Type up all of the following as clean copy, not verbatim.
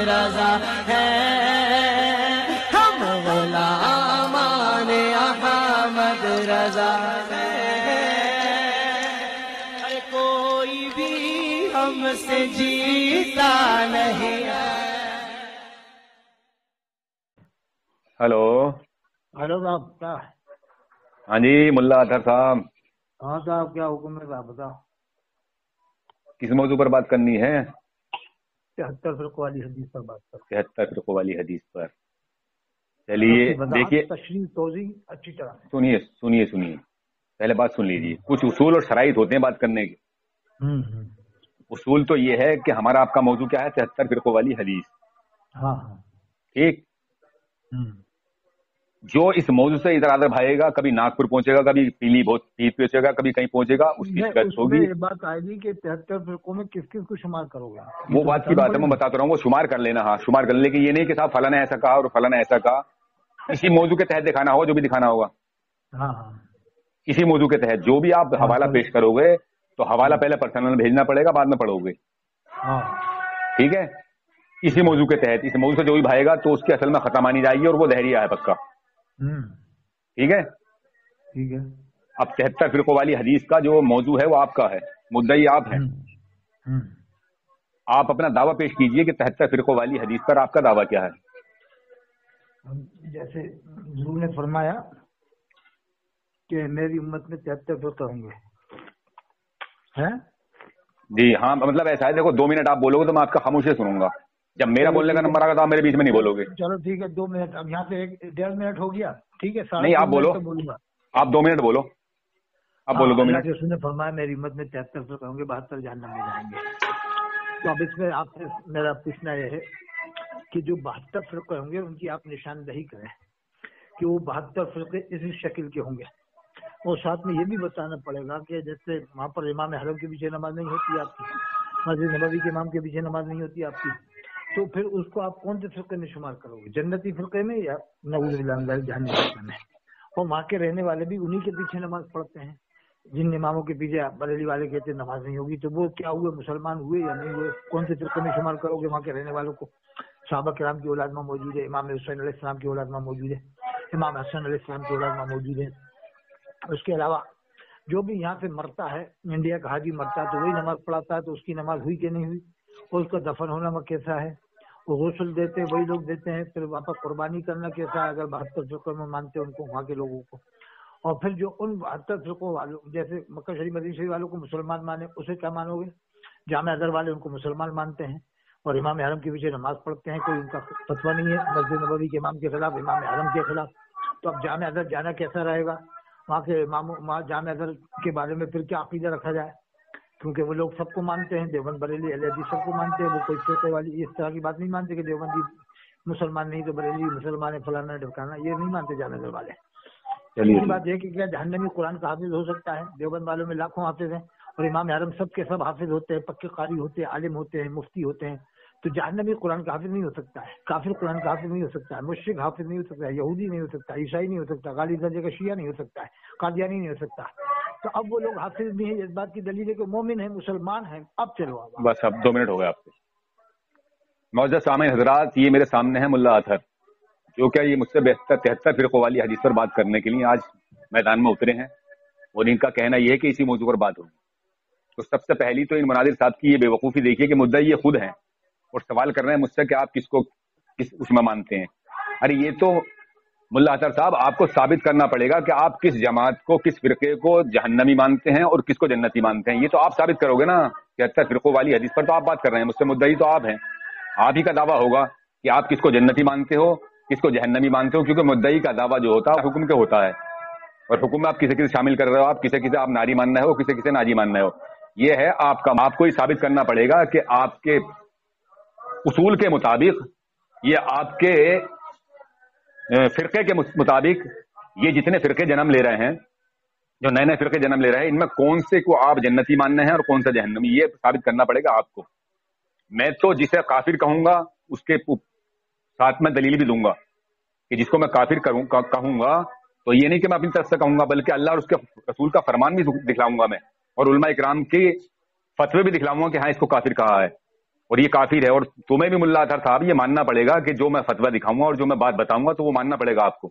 رضا ہیں، ہم غلامان احمد رضا ہیں، کوئی بھی ہم سے جیتا نہیں ہے۔ ہلو ہلو صاحب کیا؟ ہاں جی ملا اطہر صاحب، ہاں صاحب کیا حکم ہے صاحب بتاؤ؟ کس موضوع پر بات کرنی ہے؟ 73 فرقوں والی حدیث پر بات کرو۔ 73 فرقوں والی حدیث پر چلیے دیکھیے، تشریح توضیح اچھی طرح سنیے پہلے بات سن لیجیے۔ کچھ اصول اور شرائط ہوتے ہیں بات کرنے کے۔ اصول تو یہ ہے کہ ہمارا آپ کا موضوع کیا ہے؟ 73 فرقوں والی حدیث۔ ہاں ٹھیک، جو اس موضوع سے ادھر ادھر بھاگے گا، کبھی ناگپور پہنچے گا، کبھی پیلی بہت پیٹ پہنچے گا، کبھی کہیں پہنچے گا، اس کی شکایت ہوگی۔ یہ بات آئے گی کہ 73 فرقوں میں کس کس کو شمار کرو گے؟ وہ بات کی بات ہے، میں بتاتا رہا ہوں، وہ شمار کر لینا۔ ہاں شمار کر لیں، کہ یہ نہیں کہ صاحب فلاں نے ایسا کہا اور فلاں نے ایسا کہا۔ اسی موضوع کے تحت دکھانا ہوگا جو بھی دکھانا ہوگا۔ ہاں اسی موضوع کے تحت جو بھی آپ حوالہ پیش کرو گے تو حوالہ پہلے پرسنل بھیجنا پڑے گا، بعد میں پڑھو گے۔ ٹھیک ہے، اسی موضوع کے تحت، اس موضوع سے جو بھی بھاگے گا تو اس کی اصل میں ختم مانی جائے گی اور وہ دہریہ ہے پکا۔ ٹھیک ہے، اب 73 فرقوں والی حدیث کا جو موضوع ہے وہ آپ کا ہے، مدعی آپ ہیں۔ آپ اپنا دعویٰ پیش کیجئے کہ 73 فرقوں والی حدیث پر آپ کا دعویٰ کیا ہے؟ جیسے حضور نے فرمایا کہ میری امت میں 73 فرقے ہوں گے۔ جی ہاں، مطلب ایسا ہے، دیکھو 2 منٹ آپ بولو گے تو میں آپ کا خاموشی سنوں گا۔ جب میرا بولنے کا نمبر آگا تو آپ میرے بیچ میں نہیں بولو گے۔ چلو ٹھیک ہے، 2 منٹ۔ اب یہاں سے 1.5 منٹ ہو گیا، ٹھیک ہے؟ نہیں آپ بولو، آپ 2 منٹ بولو، آپ بولو 2 منٹ۔ اس نے فرمایا میری امت میں 73 فرقے ہوں گے، 72 جہنم میں جائیں گے۔ تو اب اس میں آپ سے میرا پوچھنا یہ ہے کہ جو 72 فرقے ہوں گے ان کی آپ نشاندہی کریں کہ وہ 72 فرقے اسی شکل کے ہوں گے، اور ساتھ میں یہ بھی بتانا پڑے گا کہ جیسے وہاں پر امام حرم کے پیچھے نماز نہیں ہوتی آپ کی، مسجد نبوی کے امام کے پیچھے نماز نہیں ہوتی آپ کی، تو پھر اس کو آپ کون سے فرقے میں شمار کرو گے؟ جنتی فرقے میں یا نعوذ باللہ من ذالک جہنمی فرقے میں؟ اور وہاں کے رہنے والے بھی انہی کے پیچھے نماز پڑھتے ہیں، جن اماموں کے پیچھے بریلی والے کہتے ہیں نماز نہیں ہوگی، تو وہ کیا ہوئے؟ مسلمان ہوئے یا نہیں ہوئے؟ کون سے فرقے میں شمار کرو گے وہاں کے رہنے والوں کو؟ صحابہ کرام کی اولاد میں موجود ہے، امام حسین علیہ السلام کی اولاد میں موجود ہے، امام حسن علیہ السلام کی اولاد میں موجود ہے۔ اس کے علاوہ جو بھی یہاں سے مرتا ہے، انڈیا کا حاجی مرتا ہے تو وہی نماز پڑھاتا ہے، تو اس کی نماز ہوئی کہ نہیں ہوئی؟ اور اس کا دفن ہونا وہ کیسا ہے؟ وہ غسل دیتے وہی لوگ دیتے ہیں، پھر واپس قربانی کرنا کیسا ہے اگر 72 فرقوں میں مانتے ہیں ان کو، وہاں کے لوگوں کو؟ اور پھر جو ان 72 فرقوں والوں، جیسے مکہ شریف مدینہ شریف والوں کو مسلمان مانے، اسے کیا مانو گے؟ جامع ازہر والے ان کو مسلمان مانتے ہیں اور امام حرم کے پیچھے نماز پڑھتے ہیں، کوئی ان کا فتویٰ نہیں ہے مسجد نبوی کے امام کے خلاف، امام حرم کے خلاف، تو اب جامع ازہر جانا کیسا رہے گا؟ وہاں کے امام، وہاں جامع ازہر کے بارے میں پھر کیا عقیدہ رکھا جائے؟ کیونکہ وہ لوگ سب کو مانتے ہیں، دیوبند بریلی اہل حدیث سب کو مانتے ہیں، وہ کوئی فرقے والی اس طرح کی بات نہیں مانتے کہ دیوبندی مسلمان نہیں تو بریلی مسلمان ہے، فلانا ڈھکانا، یہ نہیں مانتے جامع ازہر والے۔ دوسری بات یہ کہ کیا جہنمی قرآن کا حافظ ہو سکتا ہے؟ دیوبند والوں میں لاکھوں حافظ ہیں، اور امام حرم سب کے سب حافظ ہوتے ہیں، پکے قاری ہوتے ہیں، عالم ہوتے ہیں، مفتی ہوتے ہیں، تو جہنمی قرآن کا حافظ نہیں ہو سکتا ہے، کافر قرآن کا حافظ نہیں ہو سکتا ہے، مشرک حافظ نہیں ہو سکتا ہے، یہودی نہیں ہو سکتا، عیسائی نہیں ہو سکتا، غالی درجے کا شیعہ نہیں ہو سکتا ہے، قادیانی نہیں ہو سکتا۔ تو اب وہ لوگ حافظ بھی ہیں، اس بات کی دلیل ہے کہ مومن ہیں، مسلمان ہیں۔ اب چلو بس اب 2 منٹ ہو گئے آپ کے۔ معزز سامعین حضرات، یہ میرے سامنے ہے ملا اطہر، جو کہ یہ مجھ سے 73 فرقوں والی حدیث پر بات کرنے کے لیے آج میدان میں اترے ہیں، اور ان کا کہنا یہ ہے کہ اسی موضوع پر بات ہوگی۔ تو سب سے پہلی تو ان مناظر صاحب کی یہ بے وقوفی دیکھیے کہ مدعی یہ خود ہیں اور سوال کر رہے ہیں مجھ سے کہ آپ کس کو کس اس میں مانتے ہیں۔ ارے یہ تو ملا اطہر صاحب آپ کو ثابت کرنا پڑے گا کہ آپ کس جماعت کو، کس فرقے کو جہنمی مانتے ہیں اور کس کو جنتی مانتے ہیں، یہ تو آپ ثابت کرو گے نا۔ 73 فرقوں والی حدیث پر تو آپ بات کر رہے ہیں، مجھ سے مدعی تو آپ ہیں، آپ ہی کا دعویٰ ہوگا کہ آپ کس کو جنتی مانتے ہو، کس کو جہنمی مانتے ہو، کیونکہ مدعی کا دعویٰ جو ہوتا ہے حکم کے ہوتا ہے، اور حکم میں آپ کسی کسی شامل کر رہے ہو، آپ کسی آپ ناری ماننا ہو، کسی ناجی ماننا ہو، یہ ہے آپ کا۔ آپ کو یہ ثابت کرنا پڑے گا کہ آپ کے اصول کے مطابق، یہ آپ کے فرقے کے مطابق، یہ جتنے فرقے جنم لے رہے ہیں، جو نئے نئے فرقے جنم لے رہے ہیں، ان میں کون سے کو آپ جنتی ماننے ہیں اور کون سا جہنمی، یہ ثابت کرنا پڑے گا آپ کو۔ میں تو جسے کافر کہوں گا اس کے ساتھ میں دلیل بھی دوں گا کہ جس کو میں کافر کہوں گا تو یہ نہیں کہ میں اپنی طرف سے کہوں گا، بلکہ اللہ اور اس کے رسول کا فرمان بھی دکھلاؤں گا میں، اور علماء اکرام کے فتوے بھی دکھلاؤں گا کہ ہاں اس کو کافر کہا ہے۔ اور یہ کافر ہے. اور تمہیں بھی ملا اطہر صاحب یہ ماننا پڑے گا کہ جو میں فتویٰ دکھاؤں گا اور جو میں بات بتاؤں گا تو وہ ماننا پڑے گا آپ کو,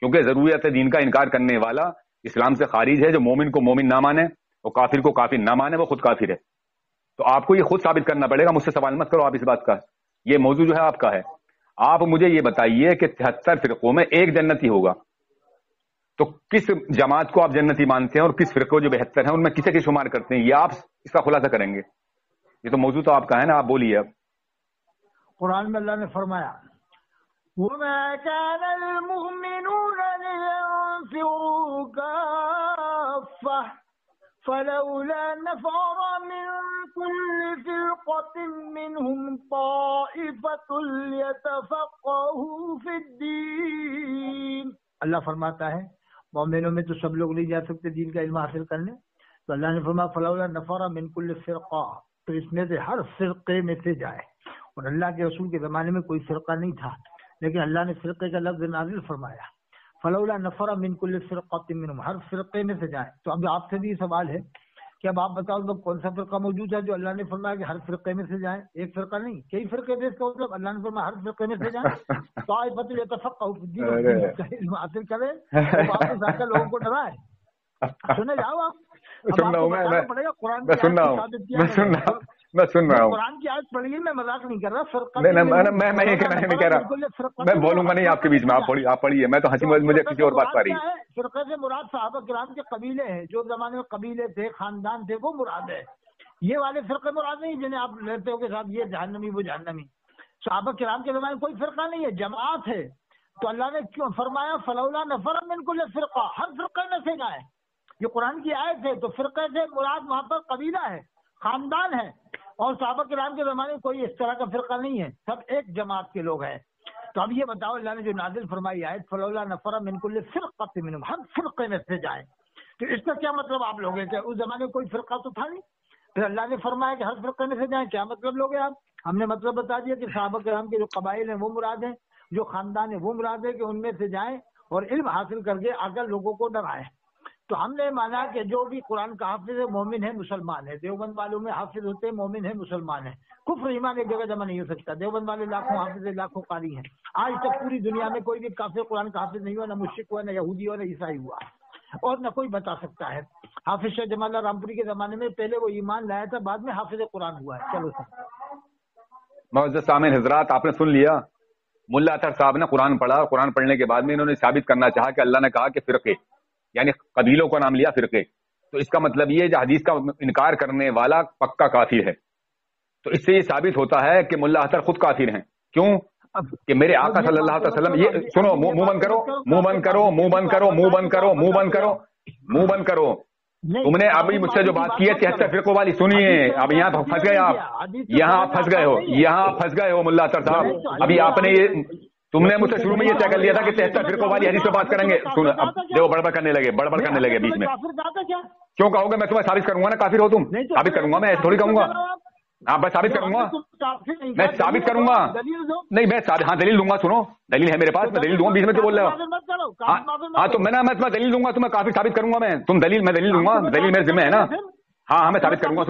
کیونکہ ضروریات دین کا انکار کرنے والا اسلام سے خارج ہے. جو مومن کو مومن نہ مانے اور کافر کو کافر نہ مانے وہ خود کافر ہے. تو آپ کو یہ خود ثابت کرنا پڑے گا, مجھ سے سوال مت کرو آپ اس بات کا. یہ موضوع جو ہے آپ کا ہے. آپ مجھے یہ بتائیے کہ 73 فرقوں میں ایک جنتی ہوگا, تو کس جماعت کو آپ جنتی مانتے ہیں اور کس فرقوں جو 72 ہیں ان میں کسے کی شمار کرتے ہیں, یہ آپ اس کا خلاصہ کریں گے. یہ تو موضوع تو آپ کا ہے نا, آپ بولیے. اب قرآن میں اللہ نے فرمایا وَمَا كَانَ الْمُؤْمِنُونَ لِيَنفِرُوا كَافَّةً فَلَوْلَا نَفَرَ مِن كُلِّ فِرْقَةٍ مِّنْهُمْ طَائِفَةٌ لِيَتَفَقَّهُوا فِي الدِّينِ. اللہ فرماتا ہے مومنوں میں تو سب لوگ نہیں جا سکتے دین کا علم حاصل کرنے, تو اللہ نے فرمایا فَلَوْلَا نَفَرَ مِن كُلِّ فِرْقَةٍ, تو اس میں سے ہر فرقے میں سے جائے. اور اللہ کے رسول کے زمانے میں کوئی فرقہ نہیں تھا, لیکن اللہ نے فرقے کا لفظ نازل فرمایا فلولا نفر من کل فرقۃ منهم, ہر فرقے میں سے جائیں. تو اب آپ سے بھی سوال ہے کہ اب آپ بتاؤ تو کون سا فرقہ موجود ہے جو اللہ نے فرمایا کہ ہر فرقے میں سے جائیں. ایک فرقہ نہیں, کئی فرقے تھے, اس کا مطلب اللہ نے فرمایا ہر فرقے میں سے جائیں. طائفۃ یتفقهوا فی الدین, علم حاصل کریں تو واپس آ کر لوگوں کو ڈرائے. سنے جاؤ آپ, سن رہا ہوں میں سن رہا ہوں قرآن کی آیت پڑھیے, میں مذاق نہیں کر رہا. فرقہ میں یہ کہہ رہا, میں بولوں گا نہیں آپ کے بیچ میں, آپ پڑھیے, میں تو ہنسی مجھے کسی اور بات پا رہی ہے. فرقے سے مراد صحابہ کرام کے قبیلے ہیں, جو زمانے میں قبیلے تھے, خاندان تھے, وہ مراد ہے. یہ والے فرقے مراد نہیں جنہیں آپ لیتے ہو کے ساتھ یہ جہنمی وہ جہنمی. صحابہ کرام کے زمانے میں کوئی فرقہ نہیں ہے, جماعت ہے. تو اللہ نے کیوں فرمایا فلولا نفر من کل فرقہ, ہر فرقے میں سے جائیں. یہ قرآن کی آیت ہے. تو فرقے سے مراد وہاں پر قبیلہ ہے, خاندان ہے. اور صحابہ کرام کے زمانے میں کوئی اس طرح کا فرقہ نہیں ہے, سب ایک جماعت کے لوگ ہیں. تو اب یہ بتاؤ اللہ نے جو نازل فرمائی آیت فلولا نفر من کل فرقۃ منهم, ہر فرقے میں سے جائیں, تو اس کا کیا مطلب آپ لوگ ہیں کہ اس زمانے میں کوئی فرقہ تو تھا نہیں, پھر اللہ نے فرمایا کہ ہر فرقے میں سے جائیں, کیا مطلب لوگ ہیں آپ؟ ہم نے مطلب بتا دیا کہ صحابہ کرام کے جو قبائل ہیں وہ مراد ہیں, جو خاندان ہیں وہ مراد ہے, کہ ان میں سے جائیں اور علم حاصل کر کے آ کر لوگوں کو ڈرائیں. تو ہم نے مانا کہ جو بھی قرآن کا حافظ ہے مومن ہے, مسلمان ہے. دیوبند والوں میں حافظ ہوتے ہیں, مومن ہے, مسلمان ہے. کفر ایمان ایک جگہ جمع نہیں ہو سکتا. دیوبند والے لاکھوں حافظ ہے, لاکھوں قاری ہیں. آج تک پوری دنیا میں کوئی بھی کافر قرآن کا حافظ نہیں ہوا, نہ مشرک ہوا, نہ یہودی ہوا, نہ عیسائی ہوا, اور نہ کوئی بتا سکتا ہے. حافظ شاہ جمال اللہ رامپوری کے زمانے میں پہلے وہ ایمان لایا تھا, بعد میں حافظ قرآن ہوا ہے. چلو سر. معزز سامعین حضرات, آپ نے سن لیا, ملا اطہر صاحب نے قرآن پڑھا. قرآن پڑھنے کے بعد میں انہوں نے ثابت کرنا چاہا کہ اللہ نے کہا کہ فرقے, یعنی قبیلوں کا نام لیا فرقے. تو اس کا مطلب یہ حدیث کا انکار کرنے والا پکا کافر ہے. تو اس سے یہ ثابت ہوتا ہے کہ ملا اطہر خود کافر ہیں. کیوں کہ میرے آقا صلی اللہ علیہ وسلم, یہ سنو, منہ بند کرو, منہ بند کرو, منہ بند کرو, منہ بند کرو, منہ بند کرو, منہ بند کرو. تم نے ابھی مجھ سے جو بات کی ہے 73 فرقوں والی, سنیے. اب یہاں پھنس گئے آپ, یہاں آپ پھنس گئے ہو, یہاں آپ پھنس گئے ہو ملا اطہر صاحب. ابھی آپ نے یہ, تم نے مجھ سے شروع میں یہ طے کر لیا تھا کہ 73 فرقوں والی حدیث پہ بات کریں گے. سنو, اب دیکھو بڑبڑ کرنے لگے بیچ میں. کیوں کہو گے؟ میں تمہیں ثابت کروں گا نا کافر ہو تم. ثابت کروں گا, میں ایسے تھوڑی کہوں گا. ہاں بس ثابت کروں گا, میں ثابت کروں گا. نہیں میں ہاں دلیل دوں گا. سنو, دلیل ہے میرے پاس, میں دلیل دوں گا. بیچ میں کیوں بول رہے ہو؟ ہاں تو میں دلیل دوں گا, تمہیں کافی ثابت کروں گا. میں دلیل دوں گا, دلیل میرے ذمہ ہے نا. ہاں میں ثابت کروں گا.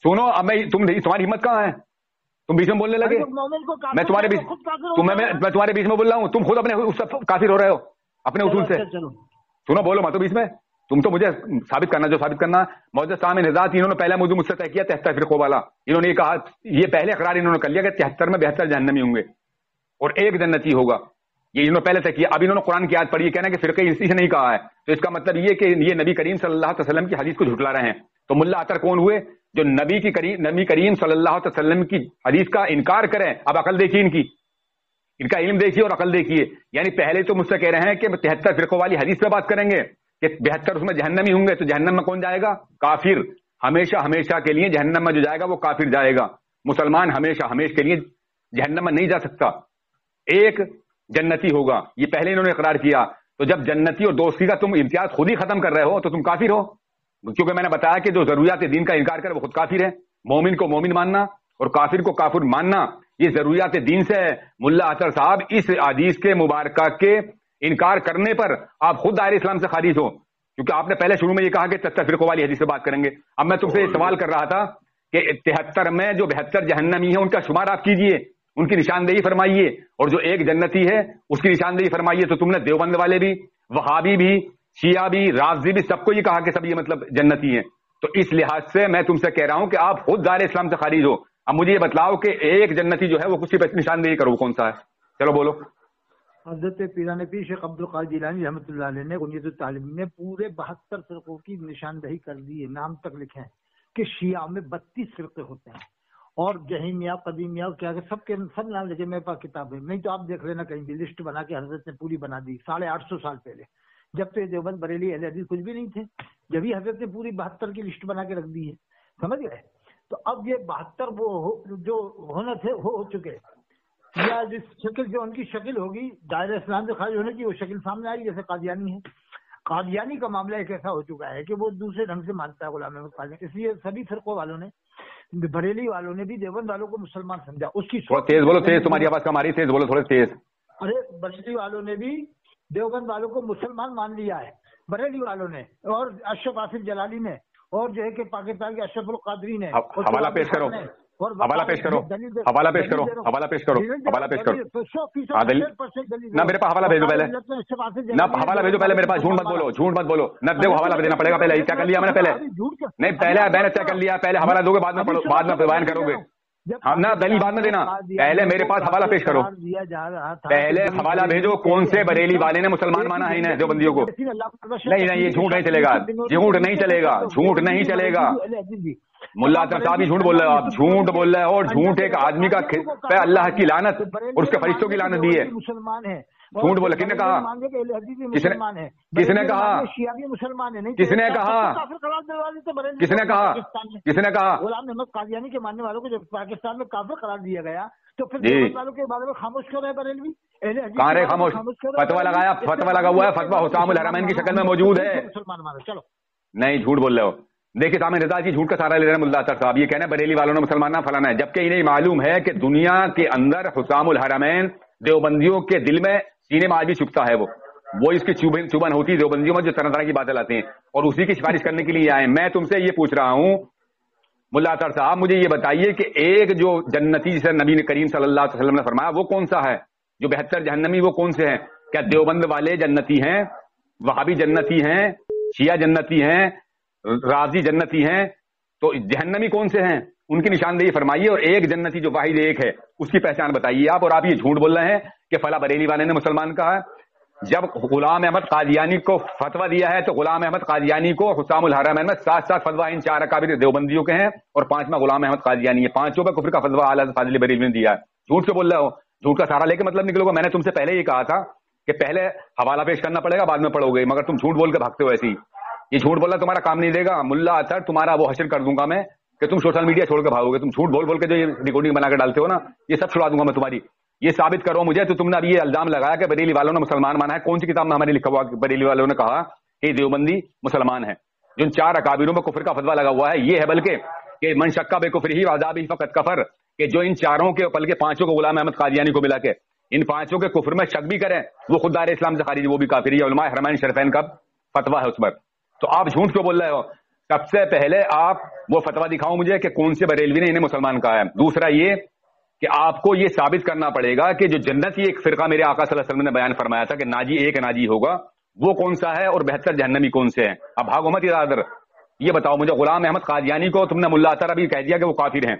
سنو اب میں, تمہاری ہمت کہاں ہے؟ تم بیچ میں بولنے لگے. میں تمہارے بیچ میں بول رہا ہوں, تم خود اپنے کافر ہو رہے ہو اپنے اصول سے. سنو, بولو مت بیچ میں. تم تو مجھے ثابت کرنا جو ثابت کرنا. معزز سامعین حضرات, انہوں نے پہلا موضوع مجھ سے طے کیا 73 فرقوں والا. انہوں نے یہ کہا, یہ پہلے اقرار انہوں نے کر لیا کہ 73 میں 72 جہنمی ہوں گے اور ایک جنتی ہوگا. یہ انہوں نے پہلے طے کیا. اب انہوں نے قرآن کی آیت پڑھی, یہ کہنا کہ فرقے اسی سے نہیں کہا ہے. تو اس کا مطلب یہ کہ یہ نبی کریم صلی اللہ علیہ وسلم کی حدیث کو جھٹلا رہے ہیں. تو ملا اطہر کون ہوئے؟ جو نبی کریم صلی اللہ علیہ وسلم کی حدیث کا انکار کریں. اب عقل دیکھیے ان کی, ان کا علم دیکھیے اور عقل دیکھیے. یعنی پہلے تو مجھ سے کہہ رہے ہیں کہ 73 فرقوں والی حدیث پہ بات کریں گے کہ 72 اس میں جہنمی ہوں گے. تو جہنم میں کون جائے گا؟ کافر. ہمیشہ کے لیے جہنم میں جو جائے گا وہ کافر جائے گا. مسلمان ہمیشہ کے لیے جہنم میں نہیں جا سکتا. ایک جنتی ہوگا, یہ پہلے انہوں نے اقرار کیا. تو جب جنتی اور دوستی کا تم امتیاز خود ہی ختم کر رہے ہو تو تم کافر ہو, کیونکہ میں نے بتایا کہ جو ضروریات دین کا انکار کرے وہ خود کافر ہے. مومن کو مومن ماننا اور کافر کو کافر ماننا یہ ضروریات دین سے ہے. ملا اطہر صاحب, اس حدیث کے مبارکہ کے انکار کرنے پر آپ خود دائرہ اسلام سے خارج ہو, کیونکہ آپ نے پہلے شروع میں یہ کہا کہ 73 فرقوں والی حدیث سے بات کریں گے. اب میں تم سے یہ سوال کر رہا تھا کہ 73 میں جو 72 جہنمی ہیں ان کا شمار آپ کیجئے، ان کی نشاندہی فرمائیے، اور جو ایک جنتی ہے اس کی نشاندہی فرمائیے. تو تم نے دیوبند والے بھی، وہابی بھی، شیعہ بھی، رافضی بھی، سب کو یہ کہا کہ سب یہ مطلب جنتی ہیں. تو اس لحاظ سے میں تم سے کہہ رہا ہوں کہ آپ خود دار اسلام سے خارج ہو. اب مجھے یہ بتلاؤ کہ ایک جنتی جو ہے وہ کسی پہ نشاندہی کرو، کون سا ہے؟ چلو بولو. حضرت پیران پیر شیخ عبد القادر جیلانی رحمۃ اللہ علیہ نے غنیۃ الطالبین نے پورے 72 فرقوں کی نشاندہی کر دی ہے، نام تک لکھے ہیں کہ شیعہ میں 32 فرقے ہوتے ہیں، اور جہمیہ، قدیمیہ، کیا کہ سب نام لکھے. میرے پاس کتاب ہے، نہیں تو آپ دیکھ لینا کہیں بھی، لسٹ بنا کے حضرت نے پوری بنا دی 850 سال پہلے، جب تو یہ دیوبند بریلی اہل حدیث کچھ بھی نہیں تھے، جبھی حضرت نے پوری 72 کی لسٹ بنا کے رکھ دی ہے. سمجھ گئے؟ تو اب یہ 72 وہ جو ہونا تھے وہ ہو چکے، یا جس شکل جو ان کی شکل ہوگی دائرہ اسلام سے خارج ہونے کی، وہ شکل سامنے آئی. جیسے قادیانی ہے، قادیانی کا معاملہ ایک ایسا ہو چکا ہے کہ وہ دوسرے ڈھنگ سے مانتا ہے غلام احمد قادیانی. اس لیے سبھی فرقوں والوں نے، بریلی والوں نے بھی دیوبند والوں کو مسلمان سمجھا. اس کی تھوڑا تیز بولو، تیز تمہاری آواز کم آ رہی، تیز بولو تھوڑے تیز. ارے بریلی والوں نے بھی دیوبند والوں کو مسلمان مان لیا ہے، بریلی والوں نے، اور اشرف آصف جلالی نے، اور جو ہے کہ پاکستان کے اشرف القادری نے. حوالہ پیش کرو، حوالہ پیش کرو، حوالہ پیش کرو، حوالہ پیش کرو، حوالہ پیش کرو. نہ میرے پاس حوالہ بھیجو پہلے، نہ حوالہ بھیجو پہلے میرے پاس. جھوٹ مت بولو، جھوٹ مت بولو. نہ دیکھو حوالہ دینا پڑے گا پہلے. کیا کر لیا میں نے پہلے؟ نہیں پہلے میں نے طے کر لیا، پہلے حوالہ دو گے بعد میں پڑھو، بعد میں بیان کرو گے. ہم نہ دلیل بعد میں دینا، پہلے میرے پاس حوالہ پیش کرو. پہلے حوالہ بھیجو، کون سے بریلی والے نے مسلمان مانا ہے انہیں دیوبندیوں کو؟ نہیں نہیں، یہ جھوٹ نہیں چلے گا، جھوٹ نہیں چلے گا، جھوٹ نہیں چلے گا. ملا اطہر صاحب ہی جھوٹ بول رہے ہو، آپ جھوٹ بول رہے ہو. اور جھوٹ ایک آدمی کا پہ اللہ کی لعنت اور اس کے فرشتوں کی لعنت بھی ہے. مسلمان ہے، جھوٹ بولا. کس نے کہا؟ کس نے کہا؟ مسلمان ہے. کس نے کہا؟ کس نے کہا؟ کس نے کہا؟ غلام احمد قادیانی کے ماننے والوں کو جب پاکستان میں کافر قرار دیا گیا تو پھر جی دیوبند والوں کے بارے میں خاموش کر رہے بریلوی؟ کہاں رہے خاموش؟ فتوا لگایا، فتوا لگا ہوا ہے، فتوا حسام الحرمین کی شکل میں موجود ہے. مسلمان مانو. چلو نہیں جھوٹ بول رہے ہو. دیکھیے سامع رضا جی جھوٹ کا سارا لے رہے ہیں ملا اطہر صاحب. یہ کہنا بریلی والوں نے مسلمان نہ فلانا ہے، جبکہ انہیں معلوم ہے کہ دنیا کے اندر حسام الحرمین دیوبندیوں کے دل میں سینے میں آج بھی چھپتا ہے. وہ اس کی چوبن ہوتی ہے دیوبندیوں میں جو طرح طرح کی باتیں لاتے ہیں اور اسی کی سفارش کرنے کے لیے آئے. میں تم سے یہ پوچھ رہا ہوں ملا اطہر صاحب، مجھے یہ بتائیے کہ ایک جو جنتی جسے نبی کریم صلی اللہ علیہ وسلم نے فرمایا وہ کون سا ہے؟ جو 72 جہنمی وہ کون سے ہیں؟ کیا دیوبند والے جنتی ہیں، وہابی جنتی ہیں، شیعہ جنتی ہیں، رازی جنتی ہیں؟ تو جہنمی کون سے ہیں ان کی نشاندہی فرمائیے. اور ایک جنتی جو واحد ایک ہے اس کی پہچان بتائیے آپ. اور آپ یہ جھوٹ بول رہے ہیں کہ فلاں بریلی والے نے مسلمان کہا ہے. جب غلام احمد قادیانی کو فتوا دیا ہے تو غلام احمد قادیانی کو حسام الحرمین میں 7 فتوا ان 4 اکابر دیوبندیوں کے ہیں اور 5واں غلام احمد قادیانی ہے. 5 پہ کفر کا فتوا اعلیٰ فاضل بریلوی نے دیا ہے. جھوٹ سے بول رہے ہو، جھوٹ کا سارا لے کے مطلب نکلو گا. میں نے تم سے پہلے یہ کہا تھا کہ پہلے حوالہ پیش کرنا پڑے گا بعد میں پڑھو گے، مگر تم جھوٹ بول کے بھاگتے ہو. ایسی یہ جھوٹ بولنا تمہارا کام نہیں دے گا. ملا اطہر تمہارا وہ حشر کر دوں گا میں کہ تم سوشل میڈیا چھوڑ کے بھاگو گے. تم جھوٹ بول بول کے جو یہ ریکارڈنگ بنا کے ڈالتے ہو نا، یہ سب چھڑا دوں گا میں تمہاری. یہ ثابت کرو مجھے. تو تم نے اب یہ الزام لگایا کہ بریلی والوں نے مسلمان مانا ہے. کون سی کتاب میں ہمارے لکھا ہوا بریلی والوں نے کہا کہ دیوبندی مسلمان ہے؟ جو ان 4 اکابروں میں کفر کا فتوا لگا ہوا ہے یہ ہے، بلکہ کہ من شکا بے کفر ہی عذاب ہی فقط کفر، کہ جو ان 4 کے بلکہ 5 کو غلام احمد قادیانی کو ملا کے ان 5 کے کفر میں شک بھی کریں وہ خود دار اسلام سے خارج، وہ بھی کافر ہے. علماء حرمین شریفین کا فتوا ہے اس پر. تو آپ جھوٹ کیوں بول رہے ہو؟ سب سے پہلے آپ وہ فتوا دکھاؤ مجھے کہ کون سے بریلوی نے انہیں مسلمان کہا ہے. دوسرا یہ کہ آپ کو یہ ثابت کرنا پڑے گا کہ جو جنتی ایک فرقہ میرے آقا صلی اللہ علیہ وسلم نے بیان فرمایا تھا کہ ناجی ایک ناجی ہوگا، وہ کون سا ہے اور 72 جہنمی کون سے ہیں. اب بھاگو مت ادھر. یہ بتاؤ مجھے غلام احمد قادیانی کو تم نے ملا اطہر ابھی کہہ دیا کہ وہ کافر ہیں،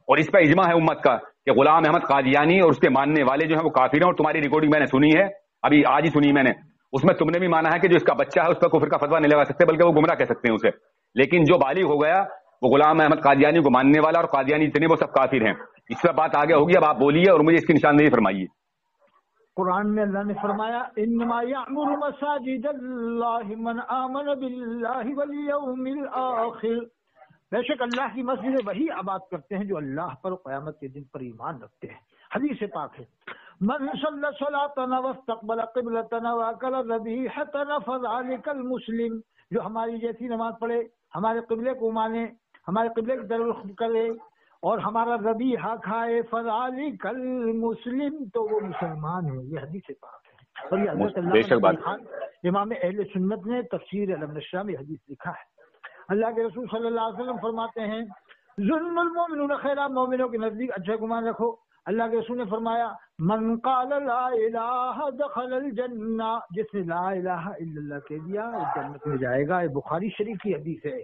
اور اس پہ اجماع ہے امت کا کہ غلام احمد قادیانی اور اس کے ماننے والے جو ہیں وہ کافر ہیں. اور تمہاری ریکارڈنگ میں نے سنی ہے، ابھی آج ہی سنی میں نے، اس میں تم نے بھی مانا ہے کہ جو اس کا بچہ ہے اس پر کفر کا فتوا نہیں لگا سکتے بلکہ وہ گمراہ کہہ سکتے ہیں اسے. لیکن جو بالغ ہو گیا وہ غلام احمد قادیانی کو ماننے والا اور قادیانی جتنے وہ سب کافر ہیں. اس سے بات آگے ہوگی. اب آپ بولیے اور مجھے اس کی نشاندہی فرمائیے. قرآن میں اللہ نے فرمایا انما یعمر مساجد اللہ من آمن باللہ والیوم الآخر، بے شک اللہ کی مسجد وہی آباد کرتے ہیں جو اللہ پر قیامت کے دن پر ایمان رکھتے ہیں. حدیث پاک ہے من صلی صلاتنا واستقبل قبلتنا واکل ذبیحتنا فذلک المسلم، جو ہماری جیسی نماز پڑھے، ہمارے قبلے کو مانے، ہمارے قبلے کی طرف کرے اور ہمارا ذبیحہ کھائے، فذلک المسلم، تو وہ مسلمان ہے. یہ حدیث پاک ہے اور یہ حضرت علامہ خان امام اہل سنت نے تفسیر علم نشرہ میں حدیث لکھا ہے. اللہ کے رسول صلی اللہ علیہ وسلم فرماتے ہیں ظن المؤمنون خیرا، مومنوں کے نزدیک اچھا گمان رکھو۔ اللہ کے رسول نے فرمایا من قال لا الہ دخل الجنہ، جس نے لا الہ الا اللہ کہہ دیا وہ جنت میں جائے گا۔ یہ بخاری شریف کی حدیث ہے۔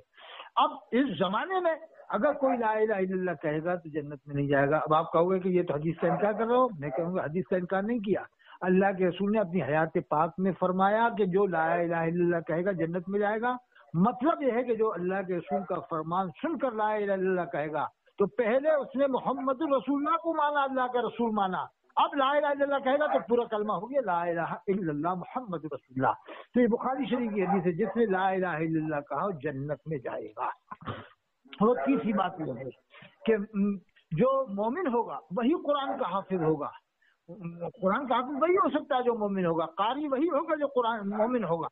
اب اس زمانے میں اگر کوئی لا الہ الا اللہ کہے گا تو جنت میں نہیں جائے گا۔ اب آپ کہو گے کہ یہ تو حدیث کا انکار کر رہے ہو، میں کہوں گا حدیث کا انکار نہیں کیا، اللہ کے رسول نے اپنی حیات پاک میں فرمایا کہ جو لا الہ الا اللہ کہے گا جنت میں جائے گا۔ مطلب یہ ہے کہ جو اللہ کے رسول کا فرمان سن کر لا الہ الا اللہ کہے گا تو پہلے اس نے محمد رسول اللہ کو مانا، اللہ کا رسول مانا، اب لا الہ الا اللہ کہے گا تو پورا کلمہ ہو گیا لا الہ الا اللہ محمد رسول اللہ۔ تو یہ بخاری شریف کی حدیث ہے، جس نے لا الہ الا اللہ کہا وہ جنت میں جائے گا۔ اور تیسری بات یہ ہے کہ جو مومن ہوگا وہی قرآن کا حافظ ہوگا۔ قرآن کا حافظ وہی ہو سکتا ہے جو مومن ہوگا، قاری وہی ہوگا جو قرآن مومن ہوگا۔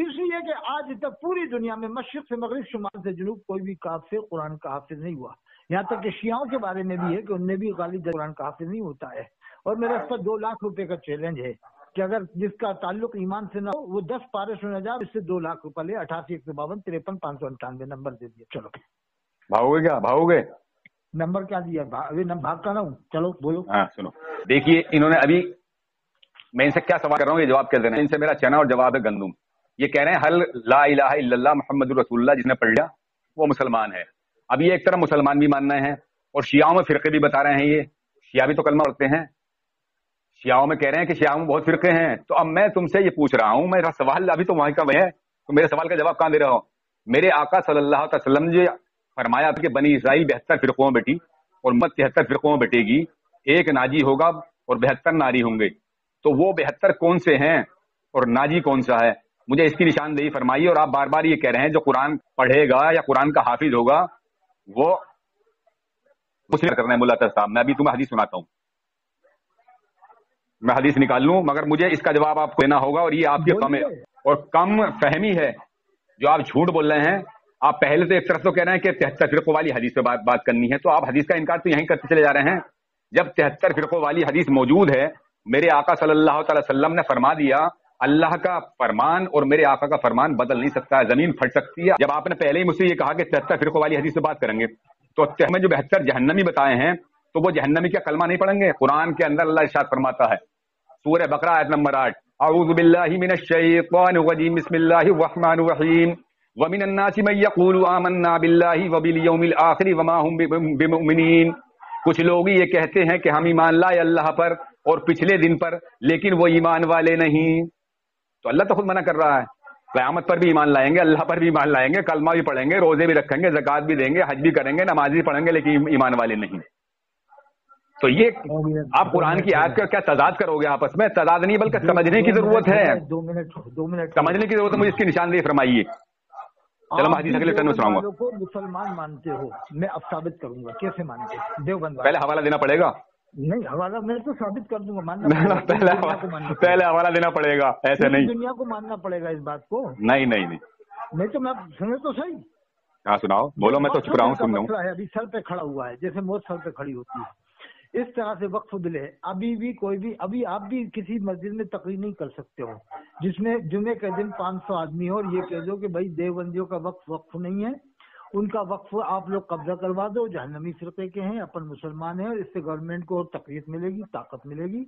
اس لیے کہ آج تک پوری دنیا میں مشرق سے مغرب شمال سے جنوب کوئی بھی کافر قرآن کا حافظ نہیں ہوا، یہاں تک کہ شیعوں کے بارے میں بھی ہے کہ ان میں بھی غالب قرآن کا حافظ نہیں ہوتا ہے۔ اور میرے اس پر 2 لاکھ روپے کا چیلنج ہے کہ اگر جس کا تعلق ایمان سے نہ ہو وہ 10 پارے سنا جائے، اس سے 2 لاکھ روپے لے۔ 88 152 53 598 نمبر دے دیا۔ چلو بھاگو گے کیا؟ بھاگو گے؟ نمبر کیا دیا؟ ابھی بھاگتا نہ ہوں، چلو بولو۔ ہاں سنو، دیکھیے انہوں نے ابھی، میں ان سے کیا سوال کر رہا ہوں یہ جواب کیا دینا ہے؟ ان سے میرا چنا اور جواب ہے گندم۔ یہ کہہ رہے ہیں حل لا الہ الا اللہ محمد رسول اللہ جس نے پڑھ لیا وہ مسلمان ہے۔ اب یہ ایک طرف مسلمان بھی مان رہے ہیں اور شیعوں میں فرقے بھی بتا رہے ہیں، یہ شیعہ بھی تو کلمہ پڑھتے ہیں، شیعوں میں کہہ رہے ہیں کہ شیعوں میں بہت فرقے ہیں۔ تو اب میں تم سے یہ پوچھ رہا ہوں، میرا سوال ابھی تو وہاں کا ہے، تو میرے سوال کا جواب کہاں دے رہا ہو؟ میرے آقا صلی اللہ علیہ وسلم نے فرمایا کہ بنی اسرائیل 72 فرقوں میں بیٹی اور امت 73 فرقوں میں بیٹے گی، ایک ناجی ہوگا اور 72 ناری ہوں گے۔ تو وہ 72 کون سے ہیں اور ناجی کون سا ہے؟ مجھے اس کی نشاندہی فرمائیے۔ اور آپ بار بار یہ کہہ رہے ہیں جو قرآن پڑھے گا یا قرآن کا حافظ ہوگا وہ مسلم کرنا ہے۔ ملا صاحب میں ابھی تمہیں حدیث سناتا ہوں، میں حدیث نکال لوں، مگر مجھے اس کا جواب آپ کو دینا ہوگا۔ اور یہ آپ کی کم فہمی ہے جو آپ جھوٹ بول رہے ہیں۔ آپ پہلے تو ایک طرف تو کہہ رہے ہیں کہ 73 فرقوں والی حدیث پہ بات کرنی ہے، تو آپ حدیث کا انکار تو یہیں کرتے چلے جا رہے ہیں۔ جب 73 فرقوں والی حدیث موجود ہے، میرے آقا صلی اللہ تعالی وسلم نے فرما دیا اللہ کا فرمان اور میرے آقا کا فرمان بدل نہیں سکتا ہے، زمین پھٹ سکتی ہے۔ جب آپ نے پہلے ہی مجھ سے یہ کہا کہ 73 فرقوں والی حدیث پہ بات کریں گے تو ہمیں جو 72 جہنمی بتائے ہیں تو وہ جہنمی کیا کلمہ نہیں پڑھیں گے؟ قرآن کے اندر اللہ ارشاد فرماتا ہے، سورہ بقرہ آیت نمبر 8، اعوذ باللہ من الشیطان الرجیم بسم اللہ الرحمن الرحیم ومن الناس من یقول آمنا باللہ وبالیوم الآخر وما ہم بمؤمنین۔ کچھ لوگ یہ کہتے ہیں کہ ہم ایمان لائے اللہ پر اور پچھلے دن پر، لیکن وہ ایمان والے نہیں۔ تو اللہ تو خود منع کر رہا ہے، قیامت پر بھی ایمان لائیں گے، اللہ پر بھی ایمان لائیں گے، کلمہ بھی پڑھیں گے، روزے بھی رکھیں گے، زکوٰۃ بھی دیں گے، حج بھی کریں گے، نماز بھی پڑھیں گے، لیکن ایمان والے نہیں۔ تو یہ آپ قرآن کی آیت کا کیا تضاد کرو گے آپس میں؟ تضاد نہیں بلکہ سمجھنے کی ضرورت ہے، 2 منٹ سمجھنے کی ضرورت ہے۔ مجھے اس کی نشاندہی فرمائیے۔ چلو میں حدیث اگلے ٹرن میں سناؤں گا۔ کو مسلمان مانتے ہو، میں اب ثابت کروں گا کیسے مانتے ہو۔ دیوبند پہلے حوالہ دینا پڑے گا، نہیں حوالہ میں تو ثابت کر دوں گا، ماننا پہلے حوالہ دینا پڑے گا، ایسے نہیں، دنیا کو ماننا پڑے گا اس بات کو۔ نہیں نہیں نہیں، نہیں تو میں سنے تو صحیح۔ ہاں سناؤ، بولو، میں تو چپ رہا ہوں، سن رہا ہوں۔ مسئلہ ہے ابھی سر پہ کھڑا ہوا ہے، جیسے موت سر پہ کھڑی ہوتی ہے، اس طرح سے وقف دل ہے۔ ابھی بھی کوئی بھی، ابھی آپ بھی کسی مسجد میں تقریر نہیں کر سکتے ہو جس میں جمعے کے دن 500 آدمی ہو اور یہ کہہ دو کہ بھائی دیوبندیوں کا وقف نہیں ہے، ان کا وقف آپ لوگ قبضہ کروا دو، جہنمی فرقے کے ہیں، اپن مسلمان ہیں، اور اس سے گورنمنٹ کو تقریر ملے گی، طاقت ملے گی۔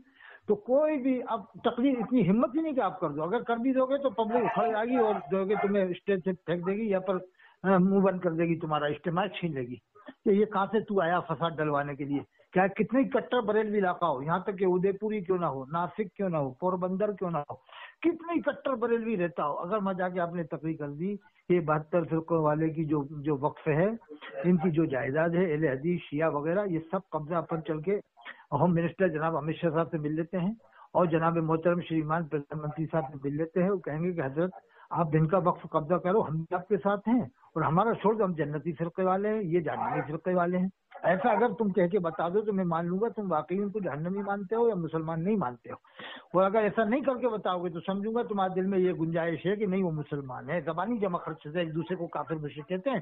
تو کوئی بھی اب تقریر اتنی ہمت ہی نہیں کہ آپ کر دو، اگر کر بھی دو گے تو پبلک اکھڑ جائے گی اور جو کہ تمہیں اسٹیج سے پھینک دے گی یا پر منہ بند کر دے گی، تمہارا اجتماع چھین لے گی کہ یہ کہاں سے تو آیا فساد ڈلوانے کے لیے۔ کیا کتنی کٹر بریلوی علاقہ ہو، یہاں تک کہ ادے پوری کیوں نہ ہو، ناسک کیوں نہ ہو، پوربندر کیوں نہ ہو، کتنی کٹر بریلوی رہتا ہو، اگر میں جا کے آپ نے تقریر کر دی یہ 72 فرقوں والے کی جو وقف ہے، ان کی جو جائیداد ہے، اہل حدیث شیعہ وغیرہ، یہ سب قبضہ اپن چل کے ہوم منسٹر جناب امت شاہ صاحب سے مل لیتے ہیں اور جناب محترم شریمان پردھان منتری صاحب سے مل لیتے ہیں، وہ کہیں گے کہ حضرت آپ دن کا وقف قبضہ کرو، ہم بھی آپ کے ساتھ ہیں اور ہمارا چھوڑ دو، ہم جنتی فرقے والے ہیں، یہ جہنمی فرقے والے ہیں۔ ایسا اگر تم کہہ کے بتا دو تو میں مان لوں گا تم واقعی ان کو جہنمی مانتے ہو یا مسلمان نہیں مانتے ہو، اور اگر ایسا نہیں کر کے بتاؤ گے تو سمجھوں گا تمہارے دل میں یہ گنجائش ہے کہ نہیں وہ مسلمان ہے، زبانی جمع خرچ سے ایک دوسرے کو کافر مشرک کہتے ہیں۔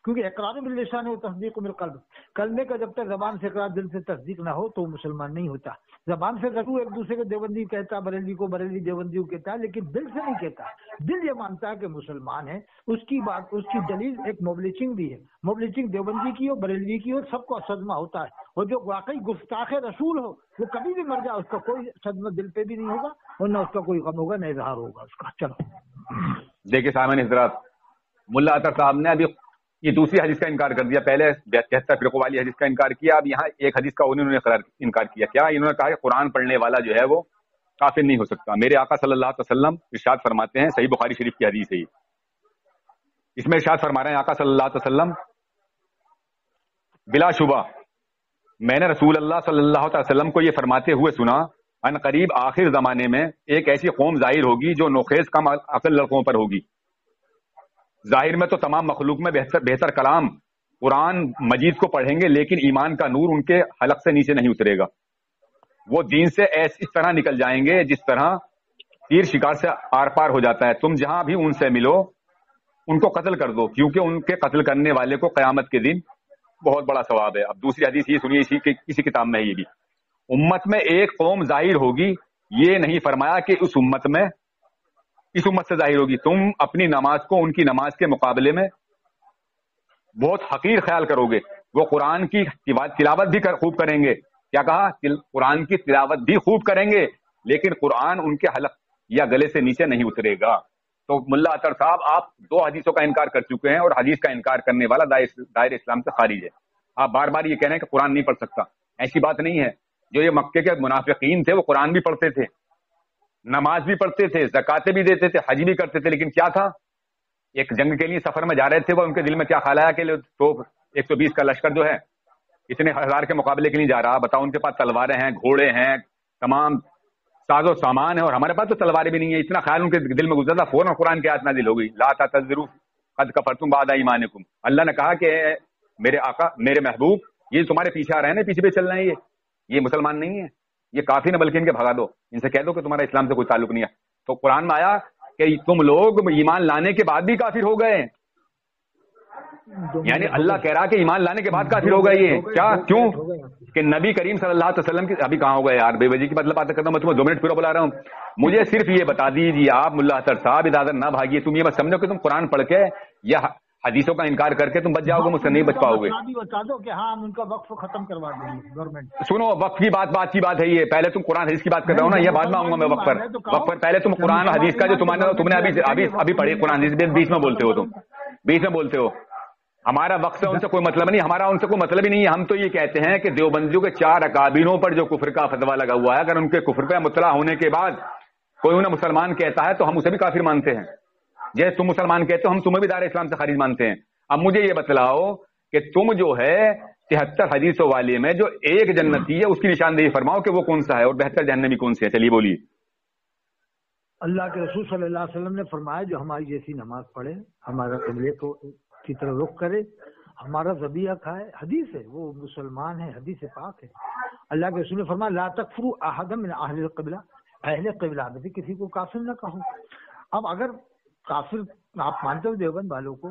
کیونکہ اقرار باللسان و تصدیق بالقلب، کلمے کا جب تک زبان سے اقرار دل سے تصدیق نہ ہو تو مسلمان نہیں ہوتا. زبان سے رسول ایک دوسرے کو دیوبندی کہتا، بریلوی کو بریلوی دیوبندی کو کہتا ہے، لیکن دل سے نہیں کہتا. دل یہ مانتا ہے کہ مسلمان ہے. اس کی بات، اس کی دلیل ایک موبلیچنگ بھی ہے. موبلیچنگ دیوبندی کی ہو، بریلوی کی ہو، سب کو صدمہ ہوتا ہے. اور جو واقعی گستاخ رسول ہو وہ کبھی بھی مر جائے اس کا کوئی صدمہ دل پہ بھی نہیں ہوگا، اور نہ اس کا کوئی غم ہوگا، نہ اظہار ہوگا اس کا. چلو دیکھیے سامعین حضرات، ملا اطہر صاحب نے ابھی یہ دوسری حدیث کا انکار کر دیا. پہلے 73 فرقوں والی حدیث کا انکار کیا، اب یہاں ایک حدیث کا انہوں نے انکار کیا. کیا انہوں نے کہا کہ قرآن پڑھنے والا جو ہے وہ کافر نہیں ہو سکتا. میرے آقا صلی اللہ علیہ وسلم ارشاد فرماتے ہیں، صحیح بخاری شریف کی حدیث ہے یہ، اس میں ارشاد فرما رہے ہیں آقا صلی اللہ علیہ وسلم، بلا شبہ میں نے رسول اللہ صلی اللہ علیہ وسلم کو یہ فرماتے ہوئے سنا، ان قریب آخر زمانے میں ایک ایسی قوم ظاہر ہوگی جو نوخیز کم عقل لڑکوں پر ہوگی. ظاہر میں تو تمام مخلوق میں بہتر کلام قرآن مجید کو پڑھیں گے، لیکن ایمان کا نور ان کے حلق سے نیچے نہیں اترے گا. وہ دین سے اس طرح نکل جائیں گے جس طرح تیر شکار سے آر پار ہو جاتا ہے. تم جہاں بھی ان سے ملو ان کو قتل کر دو، کیونکہ ان کے قتل کرنے والے کو قیامت کے دن بہت بڑا ثواب ہے. اب دوسری حدیث یہ سنیے، اسی کتاب میں ہے یہ بھی، امت میں ایک قوم ظاہر ہوگی، یہ نہیں فرمایا کہ اس امت سے ظاہر ہوگی. تم اپنی نماز کو ان کی نماز کے مقابلے میں بہت حقیر خیال کرو گے. وہ قرآن کی تلاوت بھی خوب کریں گے. کیا کہا؟ قرآن کی تلاوت بھی خوب کریں گے، لیکن قرآن ان کے حلق یا گلے سے نیچے نہیں اترے گا. تو ملا اطہر صاحب، آپ 2 حدیثوں کا انکار کر چکے ہیں، اور حدیث کا انکار کرنے والا دائر اسلام سے خارج ہے. آپ بار بار یہ کہہ رہے ہیں کہ قرآن نہیں پڑھ سکتا. ایسی بات نہیں ہے. جو یہ مکے کے منافقین تھے وہ قرآن بھی پڑھتے تھے، نماز بھی پڑھتے تھے، زکاتیں بھی دیتے تھے، حج بھی کرتے تھے، لیکن کیا تھا؟ ایک جنگ کے لیے سفر میں جا رہے تھے، وہ ان کے دل میں کیا خیال آیا کہ تو 120 کا لشکر جو ہے اتنے ہزار کے مقابلے کے لیے جا رہا. بتاؤ، ان کے پاس تلواریں ہیں، گھوڑے ہیں، تمام ساز و سامان ہے، اور ہمارے پاس تو تلواریں بھی نہیں ہے. اتنا خیال ان کے دل میں گزرا تھا، فوراً قرآن کی آیت نازل ہو گئی، لا تعتذروا قد کفرتم بعد ایمانکم. اللہ نے کہا کہ میرے آقا، میرے محبوب، یہ تمہارے پیچھے آ رہے ہیں نا، پیچھے چل رہے ہیں، یہ مسلمان نہیں ہے، یہ کافی نہ بلکہ ان کے بھگا دو، ان سے کہہ دو کہ تمہارا اسلام سے کوئی تعلق نہیں ہے. تو قرآن میں آیا کہ تم لوگ ایمان لانے کے بعد بھی کافر ہو گئے. یعنی اللہ کہہ رہا کہ ایمان لانے کے بعد کافر ہو گئے. یہ کیا؟ کیوں؟ کہ نبی کریم صلی اللہ علیہ وسلم کی، ابھی کہاں ہو گئے یار، بے وجہ کی مطلب بات کرتا ہوں میں تمہیں 2 منٹ پورا بلا رہا ہوں. مجھے صرف یہ بتا دیجیے آپ ملا اطہر صاحب، ادھر نہ بھاگیے. تم یہ مت سمجھو کہ تم قرآن پڑھ کے یا حدیثوں کا انکار کر کے تم بچ جاؤ گے، مجھ سے نہیں بچ پاؤ گے. بتا دو کہ ہاں ہم ان کا وقف ختم کروا دیں گے گورنمنٹ. سنو، وقف کی بات کی بات ہے یہ. پہلے تم قرآن حدیث کی بات کر رہے ہو نا، یہ بعد میں آؤں گا میں وقف پر. پہلے تم قرآن حدیث کا جو تم نے ابھی پڑھی قرآن حدیث، بیچ میں بولتے ہو، تم بیچ میں بولتے ہو. ہمارا وقت سے ان سے کوئی مطلب نہیں، ہمارا ان سے کوئی مطلب ہی نہیں ہے. ہم تو یہ کہتے ہیں کہ دیوبندیوں کے 4 اکابروں پر جو کفر کا فتویٰ لگا ہوا ہے، اگر ان کے کفر پہ مطلع ہونے کے بعد کوئی انہیں مسلمان کہتا ہے تو ہم اسے بھی کافر مانتے ہیں. جیسے تم مسلمان کہتے ہو، ہم تمہیں بھی دار اسلام سے خارج مانتے ہیں. اب مجھے یہ بتلاؤ کہ تم جو ہے 73 حدیثوں والے میں جو ایک جنتی ہے اس کی نشاندہی فرماؤ کہ وہ کون سا ہے، اور 72 جہنمی کون سے ہے. چلیے بولیے. اللہ کے رسول صلی اللہ علیہ وسلم نے فرمایا، جو ہماری جیسی نماز پڑھے، ہمارا قبلے کی طرف رخ کرے، ہمارا ذبیحہ کھائے، حدیث ہے، وہ مسلمان ہے، حدیث پاک ہے. اللہ کے رسول نے فرمایا، لا تکفروا احدا من اہل القبلہ، اہل قبلہ میں سے کسی کو کافر نہ کہو. اب اگر کافر آپ مانتے ہو دیوبند والوں کو،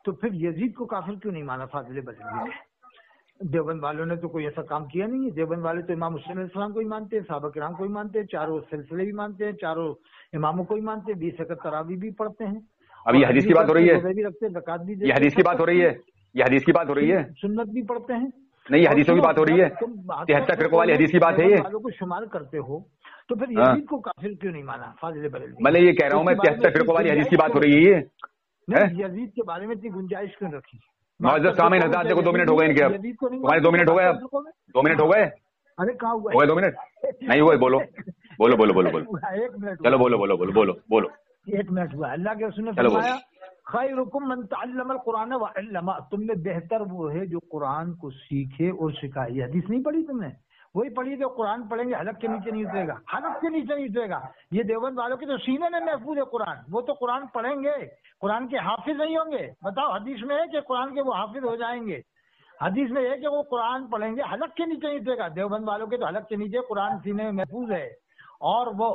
تو پھر یزید کو کافر کیوں نہیں مانا فاضل بریلوی نے؟ دیوبند والوں نے تو کوئی ایسا کام کیا نہیں ہے. دیوبند والے تو امام حسین علیہ السلام کو ہی مانتے ہیں، صحابہ کرام کو ہی مانتے ہیں، 4 سلسلے بھی مانتے ہیں، 4 اماموں کو ہی مانتے ہیں، 20 رکعت تراویح بھی پڑھتے ہیں. اب یہ حدیث کی بات ہو رہی ہے، یہ حدیث کی بات ہو رہی ہے، یہ حدیث کی بات ہو رہی ہے، سنت بھی پڑھتے ہیں. نہیں، یہ حدیثوں کی بات ہو رہی ہے، 73 فرقوں والی حدیث کی بات ہے. یہ والوں کو شمار کرتے ہو تو پھر یزید کو کافر کیوں نہیں مانا فاضل بریلوی؟ میں یہ کہہ رہا ہوں، میں 73 فرقوں والی حدیث کی بات ہو رہی ہے. یزید کے بارے میں اتنی گنجائش کیوں رکھی؟ معزز سامعین حضرات، دیکھو 2 منٹ ہو گئے ان کے. اب تمہارے 2 منٹ ہو گئے، اب 2 منٹ ہو گئے. ارے کہاں ہوا؟ ہو گئے 2 منٹ؟ نہیں ہوئے. بولو بولو بولو بولو بولو. 1 منٹ. چلو بولو بولو بولو بولو بولو. 1 منٹ ہوا. اللہ کے رسول نے فرمایا، خیرکم من تعلم القرآن وعلمہ، تم میں بہتر وہ ہے جو قرآن کو سیکھے اور سکھائے. یہ حدیث نہیں پڑھی تم نے؟ وہی پڑھی جو قرآن پڑھیں گے حلق کے نیچے نہیں اترے گا، حلق کے نیچے نہیں اترے گا. یہ دیوبند والوں کے تو سینے میں محفوظ ہے قرآن، وہ تو قرآن پڑھیں گے، قرآن کے حافظ نہیں ہوں گے. بتاؤ، حدیث میں ہے کہ قرآن کے وہ حافظ ہو جائیں گے؟ حدیث میں ہے کہ وہ قرآن پڑھیں گے، حلق کے نیچے نہیں اترے گا. دیوبند والوں کے تو حلق کے نیچے قرآن سینے میں محفوظ ہے، اور وہ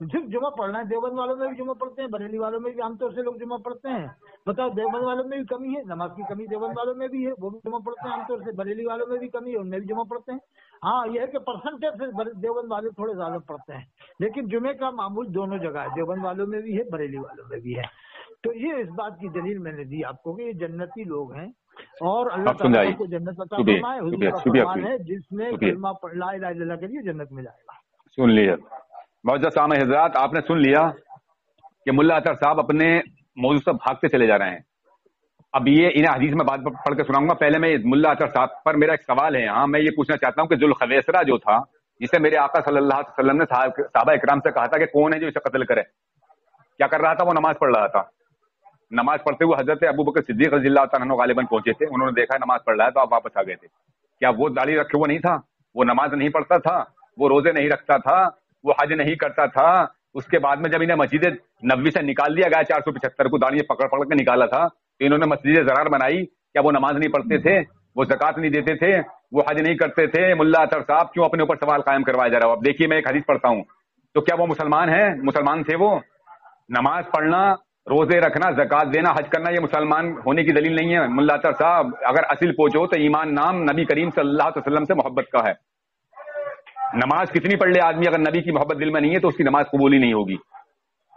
صرف جمعہ پڑھنا ہے. دیوبند والوں میں بھی جمعہ پڑھتے ہیں, بریلی والوں میں بھی عام طور سے لوگ جمعہ پڑھتے ہیں. بتاؤ دیوبند والوں میں بھی کمی ہے, نماز کی کمی دیوبند والوں میں بھی ہے, وہ بھی جمعہ پڑھتے ہیں عام طور سے. بریلی والوں میں بھی کمی ہے, ان میں بھی جمعہ پڑھتے ہیں. ہاں یہ ہے کہ پرسنٹیج سے دیوبند والے تھوڑے زیادہ پڑھتے ہیں, لیکن جمعے کا معمول دونوں جگہ ہے, دیوبند والوں میں بھی ہے, بریلی والوں میں بھی ہے. تو یہ اس بات کی دلیل میں نے دی آپ کو کہ یہ جنتی لوگ ہیں اور اللہ تعالیٰ کو جنت عطا فرمائے. حضور کا فرمان ہے جس نے کلمہ لا الہ الا اللہ کے لیے جنت میں جائے گا. سن لیا معزز سامع حضرات, آپ نے سن لیا کہ ملا اطہر صاحب اپنے موضوع سے بھاگتے چلے جا رہے ہیں. اب یہ انہیں حدیث میں بات پڑھ کے سناؤں گا. پہلے میں ملا اطہر صاحب پر میرا ایک سوال ہے. ہاں میں یہ پوچھنا چاہتا ہوں کہ ذوالخویسرہ جو تھا, جسے میرے آقا صلی اللہ علیہ وسلم نے صحابہ اکرام سے کہا تھا کہ کون ہے جو اسے قتل کرے, کیا کر رہا تھا؟ وہ نماز پڑھ رہا تھا. نماز پڑھتے ہوئے حضرت ابو بکر صدیق رضی اللہ تعالیٰ عنہ غالباً پہنچے تھے. انہوں نے دیکھا نماز پڑھ رہا ہے تو آپ واپس آ گئے تھے. کیا وہ داڑھی رکھے وہ نہیں تھا؟ وہ نماز نہیں پڑھتا تھا, وہ روزے نہیں رکھتا تھا, وہ حج نہیں کرتا تھا. اس کے بعد میں جب انہیں مسجد نبوی سے نکال دیا گیا 475 کو داڑھی پکڑ پکڑ کے نکالا تھا, تو انہوں نے مسجد زرار بنائی. کیا وہ نماز نہیں پڑھتے تھے؟ وہ زکات نہیں دیتے تھے؟ وہ حج نہیں کرتے تھے؟ ملا اطہر صاحب کیوں اپنے اوپر سوال قائم کروایا جا رہا ہو؟ اب دیکھیے میں ایک حدیث پڑھتا ہوں. تو کیا وہ مسلمان ہیں؟ مسلمان تھے وہ. نماز پڑھنا, روزے رکھنا, زکات دینا, حج کرنا یہ مسلمان ہونے کی دلیل نہیں ہے. ملا اطہر صاحب اگر اصل پوچھو تو ایمان نام نبی کریم صلی اللہ علیہ وسلم سے محبت کا ہے. نماز کتنی پڑھ لے آدمی, اگر نبی کی محبت دل میں نہیں ہے تو اس کی نماز قبول ہی نہیں ہوگی.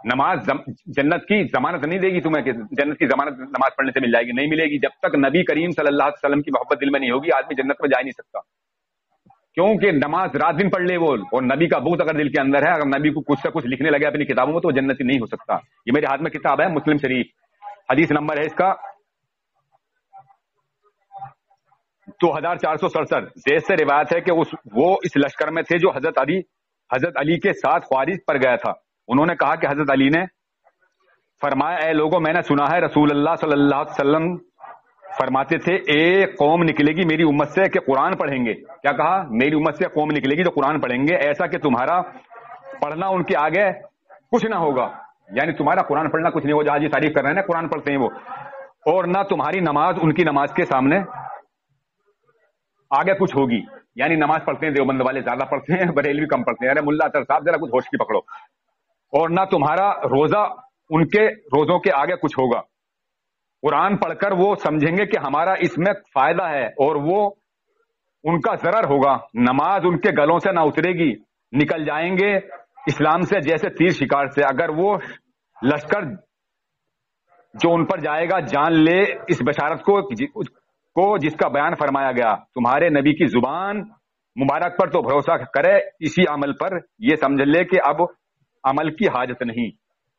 نماز جنت کی ضمانت نہیں دے گی تمہیں کہ جنت کی ضمانت نماز پڑھنے سے مل جائے گی, نہیں ملے گی. جب تک نبی کریم صلی اللہ علیہ وسلم کی محبت دل میں نہیں ہوگی آدمی جنت میں جا نہیں سکتا. کیونکہ نماز رات دن پڑھ لے وہ, اور نبی کا بغض اگر دل کے اندر ہے, اگر نبی کو کچھ سے کچھ لکھنے لگے اپنی کتابوں میں, تو جنتی نہیں ہو سکتا. یہ میرے ہاتھ میں کتاب ہے مسلم شریف, حدیث نمبر ہے اس کا 2467. زید سے روایت ہے کہ وہ اس لشکر میں تھے جو حضرت علی کے ساتھ خوارج پر گیا تھا. انہوں نے کہا کہ حضرت علی نے فرمایا, اے لوگوں میں نے سنا ہے رسول اللہ صلی اللہ علیہ وسلم فرماتے تھے ایک قوم نکلے گی میری امت سے کہ قرآن پڑھیں گے. کیا کہا؟ میری امت سے قوم نکلے گی جو قرآن پڑھیں گے, ایسا کہ تمہارا پڑھنا ان کے آگے کچھ نہ ہوگا. یعنی تمہارا قرآن پڑھنا کچھ نہیں ہوگا. جہاں جی تعریف کر رہے ہیں نا, قرآن پڑھتے ہیں وہ, اور نہ تمہاری نماز ان کی نماز کے سامنے آگے کچھ ہوگی. یعنی نماز پڑھتے ہیں دیوبند والے زیادہ پڑھتے ہیں, بریلوی کم پڑھتے ہیں. ارے ملا اطہر صاحب ذرا کچھ ہوش کی پکڑو. اور نہ تمہارا روزہ ان کے روزوں کے آگے کچھ ہوگا. قرآن پڑھ کر وہ سمجھیں گے کہ ہمارا اس میں فائدہ ہے, اور وہ ان کا ضرر ہوگا. نماز ان کے گلوں سے نہ اترے گی, نکل جائیں گے اسلام سے جیسے تیر شکار سے. اگر وہ لشکر جو ان پر جائے گا جان لے اس بشارت کو جس کا بیان فرمایا گیا, تمہارے نبی کی زبان مبارک پر تو بھروسہ کرے, اسی عمل پر یہ سمجھ لے کہ اب عمل کی حاجت نہیں.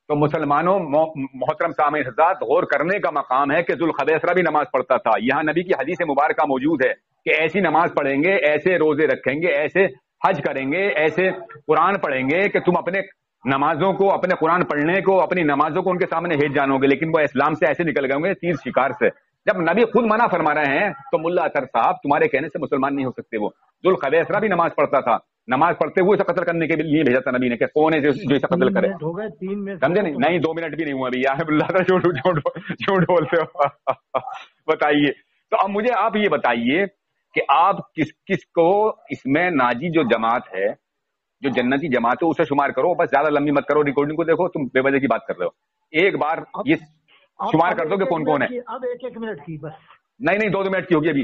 تو مسلمانوں, محترم سامعین حضرات, غور کرنے کا مقام ہے کہ ذوالخویسرہ بھی نماز پڑھتا تھا. یہاں نبی کی حدیث مبارکہ موجود ہے کہ ایسی نماز پڑھیں گے, ایسے روزے رکھیں گے, ایسے حج کریں گے, ایسے قرآن پڑھیں گے کہ تم اپنے نمازوں کو, اپنے قرآن پڑھنے کو, اپنی نمازوں کو ان کے سامنے ہیج جانو گے. لیکن وہ اسلام سے ایسے نکل گئے ہوں گے تیر شکار سے. جب نبی خود منع فرما رہے ہیں تو ملا اطہر صاحب تمہارے کہنے سے مسلمان نہیں ہو سکتے. وہ ذوالخویسرہ بھی نماز پڑھتا تھا, نماز پڑھتے ہوئے اسے قتل کرنے کے لیے بھیجا تھا نبی نے کہ کون ہے جو اسے قتل کرے. سمجھے نہیں 2 منٹ بھی نہیں ہوا ابھی. یار اللہ جھوٹ بولتے ہو. بتائیے. تو اب مجھے آپ یہ بتائیے کہ آپ کس کو اس میں ناجی جو جماعت ہے, جو جنتی جماعت ہے, اسے شمار کرو. بس زیادہ لمبی مت کرو, ریکارڈنگ کو دیکھو, تم بے وجہ کی بات کر رہے ہو. ایک بار یہ شمار کر دو کہ کون کون ہے. اب 1 منٹ کی بس. نہیں 2 منٹ کی ہوگی ابھی,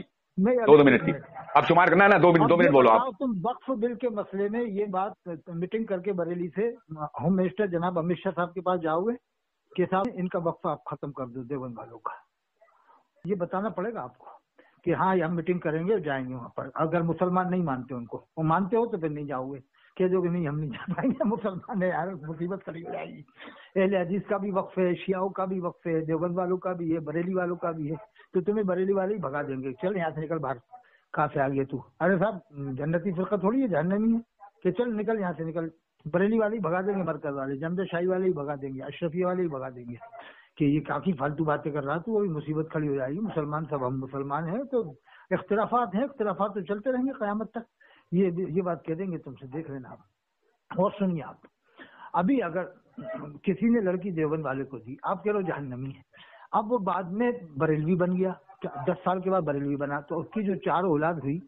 2 منٹ کی. اب شمار کرنا ہے نا, 2 منٹ بولو آپ. تم وقف بل کے مسئلے میں یہ بات میٹنگ کر کے بریلی سے ہوم منسٹر جناب امت شاہ صاحب کے پاس جاؤ گے کہ صاحب ان کا وقفہ آپ ختم کر دو دیوبند والوں کا. یہ بتانا پڑے گا آپ کو کہ ہاں ہم میٹنگ کریں گے, جائیں گے وہاں پر. اگر مسلمان نہیں مانتے ان کو, وہ مانتے ہو تو پھر نہیں جاؤ گے, کہہ دو کہ نہیں ہم نہیں جا پائیں گے, مسلمان ہے یار, مصیبت کھڑی ہو جائے گی. اہل حدیث کا بھی وقف ہے, شیعوں کا بھی وقف ہے, دیوبند والوں کا بھی ہے, بریلی والوں کا بھی ہے. تو تمہیں بریلی والے ہی بھگا دیں گے, چل یہاں سے نکل باہر. کہاں سے آ گئے تو؟ ارے صاحب جنتی فرقہ تھوڑی ہے, جہنمی ہے, کہ چل نکل یہاں سے نکل. بریلی والے ہی بھگا دیں گے, مرکز والے, جمد شاہی والے ہی بھگا دیں گے, اشرفی والے ہی بھگا دیں گے کہ یہ کافی فالتو باتیں کر رہا, تو وہی مصیبت کھڑی ہو جائے گی. مسلمان سب ہم مسلمان ہیں, تو اختلافات ہیں, اختلافات تو چلتے رہیں گے قیامت تک. یہ بات کہہ دیں گے تم سے, دیکھ لینا آپ. اور سنیے آپ, ابھی اگر کسی نے لڑکی دیوبند والے کو دی, آپ کہہ رہو جہنمی ہے. اب وہ بعد میں بریلوی بن گیا, 10 سال کے بعد بریلوی بنا, تو اس کی جو 4 اولاد ہوئی,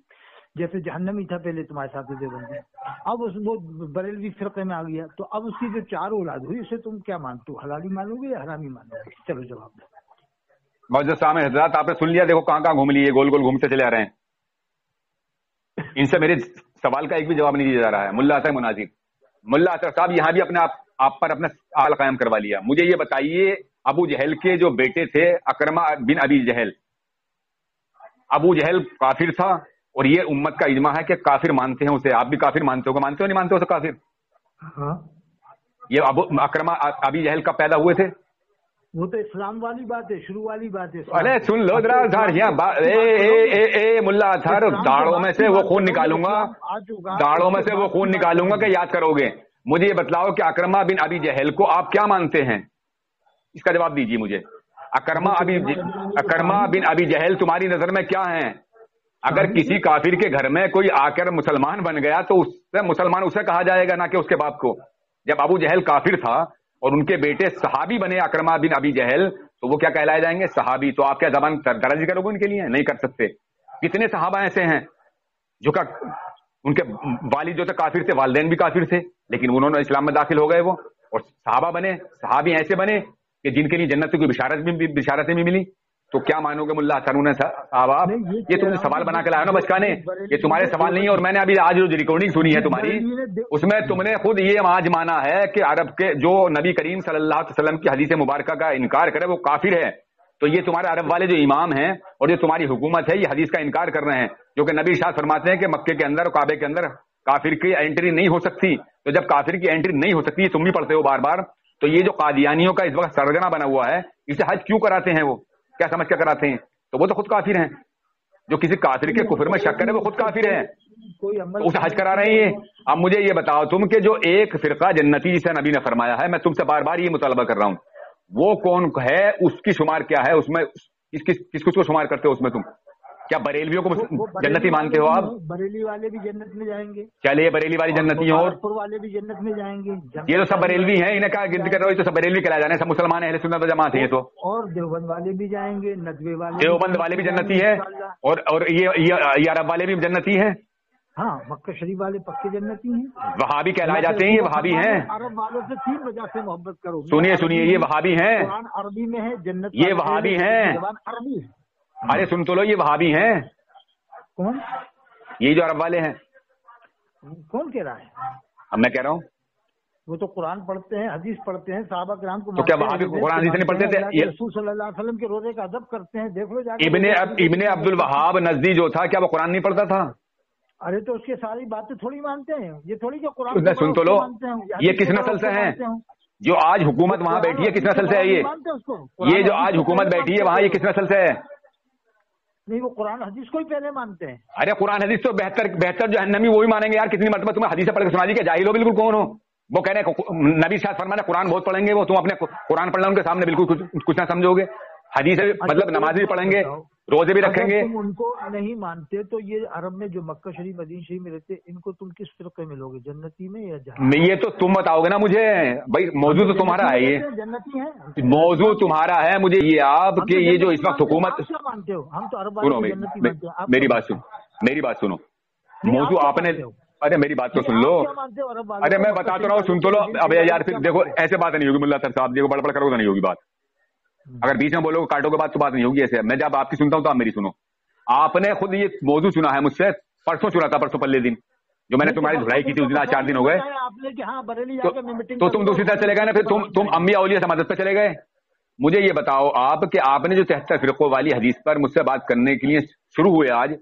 جیسے جہنمی تھا پہلے تمہارے ساتھ دیوبندی، اب وہ بریلوی فرقے میں آ گیا، تو اب اس کی جو 4 اولاد ہوئی اسے تم کیا مانتے ہو، حلالی مانو گے یا حرامی مانو گے؟ چلو جواب دو۔ معزز سامع حضرات، آپ نے سن لیا، دیکھو کہاں کہاں گھوم لیے، گول گول گھومتے چلے آ رہے ہیں، ان سے میرے سوال کا ایک بھی جواب نہیں دیا جا رہا ہے۔ ملا اطہر مناظر، ملا اطہر صاحب یہاں بھی اپنے آپ پر اپنا حال قائم کروا لیا۔ مجھے یہ بتائیے، ابو جہل کے جو بیٹے تھے اکرمہ بن ابی جہل، ابو جہل کافر تھا، اور یہ امت کا اجماع ہے کہ کافر مانتے ہیں اسے، آپ بھی کافر مانتے ہو، مانتے ہو نہیں مانتے ہو اسے کافر؟ ہاں، یہ اکرمہ ابی جہل کب پیدا ہوئے تھے؟ وہ تو اسلام والی بات ہے، شروع والی بات ہے۔ ارے سن لو ذرا، ملا اطہر، داڑھوں میں سے وہ خون نکالوں گا، داڑھوں میں سے وہ خون نکالوں گا کہ یاد کرو گے۔ مجھے یہ بتلاؤ کہ اکرمہ بن ابی جہل کو آپ کیا مانتے ہیں، اس کا جواب دیجیے مجھے۔ اکرمہ بن ابی جہل تمہاری نظر میں کیا ہیں؟ اگر کسی کافر کے گھر میں کوئی آ کر مسلمان بن گیا تو اس سے مسلمان اسے کہا جائے گا، نہ کہ اس کے باپ کو۔ جب ابو جہل کافر تھا اور ان کے بیٹے صحابی بنے اکرمہ بن ابی جہل، تو وہ کیا کہلائے جائیں گے؟ صحابی۔ تو آپ کیا زبان درازی کرو گے ان کے لیے؟ نہیں کر سکتے۔ کتنے صحابہ ایسے ہیں جو کہ ان کے والد جو تھے کافر تھے، والدین بھی کافر تھے، لیکن انہوں نے اسلام میں داخل ہو گئے وہ، اور صحابہ بنے، صحابی ایسے بنے کہ جن کے لیے جنت کی بشارتیں بھی ملی۔ تو کیا مانو گے ملا اطہر صاحب آپ؟ یہ تم نے سوال بنا کے لایا نا بچکانے، یہ تمہارے سوال نہیں ہے۔ اور میں نے ابھی آج جو ریکارڈنگ سنی ہے تمہاری، اس میں تم نے خود یہ آج مانا ہے کہ عرب کے جو نبی کریم صلی اللہ علیہ وسلم کی حدیث مبارکہ کا انکار کرے وہ کافر ہے۔ تو یہ تمہارے عرب والے جو امام ہیں اور جو تمہاری حکومت ہے، یہ حدیث کا انکار کر رہے ہیں، جو کہ نبی ارشاد فرماتے ہیں کہ مکے کے اندر اور کعبے کے اندر کافر کی انٹری نہیں ہو سکتی۔ تو جب کافر کی انٹری نہیں ہو سکتی، تم بھی پڑھتے ہو بار بار، تو یہ جو قادیانیوں کا اس وقت سرگنا بنا ہوا ہے، اسے حج کیوں کراتے ہیں؟ وہ کیا سمجھ کر کراتے ہیں؟ تو وہ تو خود کافر ہیں، جو کسی کافر کے کفر میں شک کرے وہ خود کافر ہے، اسے حج کرا رہے ہیں۔ اب مجھے یہ بتاؤ تم کہ جو ایک فرقہ جنتی جسے نبی نے فرمایا ہے، میں تم سے بار بار یہ مطالبہ کر رہا ہوں، وہ کون ہے؟ اس کی شمار کیا ہے؟ اس میں کس کو شمار کرتے ہو اس میں؟ تم کیا بریلویوں کو جنتی مانتے ہو آپ؟ بریلی والے بھی جنت میں جائیں گے۔ چلیے بریلی والی جنتی اور والے بھی جنت میں جائیں گے۔ یہ تو سب بریلوی ہیں، انہیں کیا گنتی کر رہے ہو؟ تو سب بریلوی کہلائے جانے، سب مسلمان ہیں، اہل سنت و جماعت ہیں یہ تو۔ اور دیوبند والے بھی جائیں گے، ندوے والے، دیوبند والے بھی جنتی ہے، اور یہ عرب والے بھی جنتی ہیں۔ ہاں، مکہ شریف والے پکے جنتی ہیں۔ وہابی کہلائے جاتے ہیں، یہ وہابی ہیں۔ عرب والوں سے 3 وجہ سے محبت کرو۔ سنیے یہ وہابی ہیں، قرآن عربی میں ہے، جنت یہ وہابی ہیں۔ عربی ہے۔ ارے سن تو لو، یہ وہابی ہیں۔ کون؟ یہ جو عرب والے ہیں۔ کون کہہ رہا ہے؟ اب میں کہہ رہا ہوں، وہ تو قرآن پڑھتے ہیں، حدیث پڑھتے ہیں، صحابہ کرام کو تو کیا وہابی قرآن حدیث نہیں پڑھتے تھے؟ رسول صلی اللہ علیہ وسلم کے روزے کا ادب کرتے ہیں، دیکھ لو جا کے۔ ابن عبد الوہاب نزدی جو تھا، کیا وہ قرآن نہیں پڑھتا تھا؟ ارے تو اس کی ساری باتیں تھوڑی مانتے ہیں، یہ تھوڑی کہ قرآن سن تو لو، یہ کس نسل سے ہیں جو آج حکومت وہاں بیٹھی ہے؟ کس نسل سے ہے یہ جو آج حکومت بیٹھی ہے وہاں، یہ کس نسل سے ہے؟ نہیں، وہ قرآن حدیث کو ہی پہلے مانتے ہیں۔ ارے قرآن حدیث تو بہتر جو ہے وہی مانیں گے یار۔ کتنی مرتبہ تمہیں حدیث پڑھ کے سنا دی کہ جاہل ہو بالکل کون ہو؟ وہ کہہ رہے ہیں نبی شاید فرمانا قرآن بہت پڑھیں گے، وہ تم اپنے قرآن پڑھنا ان کے سامنے بالکل کچھ نہ سمجھو گے۔ حدیث مطلب نماز بھی پڑھیں گے، روزے بھی رکھیں گے۔ تم ان کو نہیں مانتے تو یہ عرب میں جو مکہ شریف مدینہ شریف میں رہتے، ان کو تم کس فرقے میں لوگے، جنتی میں یا جہنم؟ یہ تو تم بتاؤ گے نا مجھے بھائی، موضوع تو تمہارا ہے، یہ جنتی ہے، موضوع تمہارا ہے۔ مجھے یہ آپ کہ یہ جو اس وقت حکومت، مانتے ہو؟ ہم تو عرب والے جنتی مانتے ہیں۔ میری بات سنو، موضوع آپ نے، ارے میری بات تو سن لو، ارے میں بتا تو رہا ہوں، سن تو لو۔ اب یار پھر دیکھو ایسے بات نہیں ہوگی ملا صاحب، دیکھو بڑبڑ کرو تو نہیں ہوگی بات، اگر بیچ میں بولو کاٹو کے بعد تو بات نہیں ہوگی ایسے۔ میں جب آپ کی سنتا ہوں تو آپ میری سنو۔ آپ نے خود یہ موضوع سنا ہے مجھ سے، پرسوں سنا تھا، پرسوں پہلے دن جو میں نے تمہاری دھلائی کی تھی، اس دن آج 4 دن ہو گئے، تو تم دوسری طرف چلے گئے نا، پھر تم انبیاء اولیاء سے مدد پہ چلے گئے۔ مجھے یہ بتاؤ آپ کہ آپ نے جو 73 فرقوں والی حدیث پر مجھ سے بات کرنے کے لیے شروع ہوئے آج،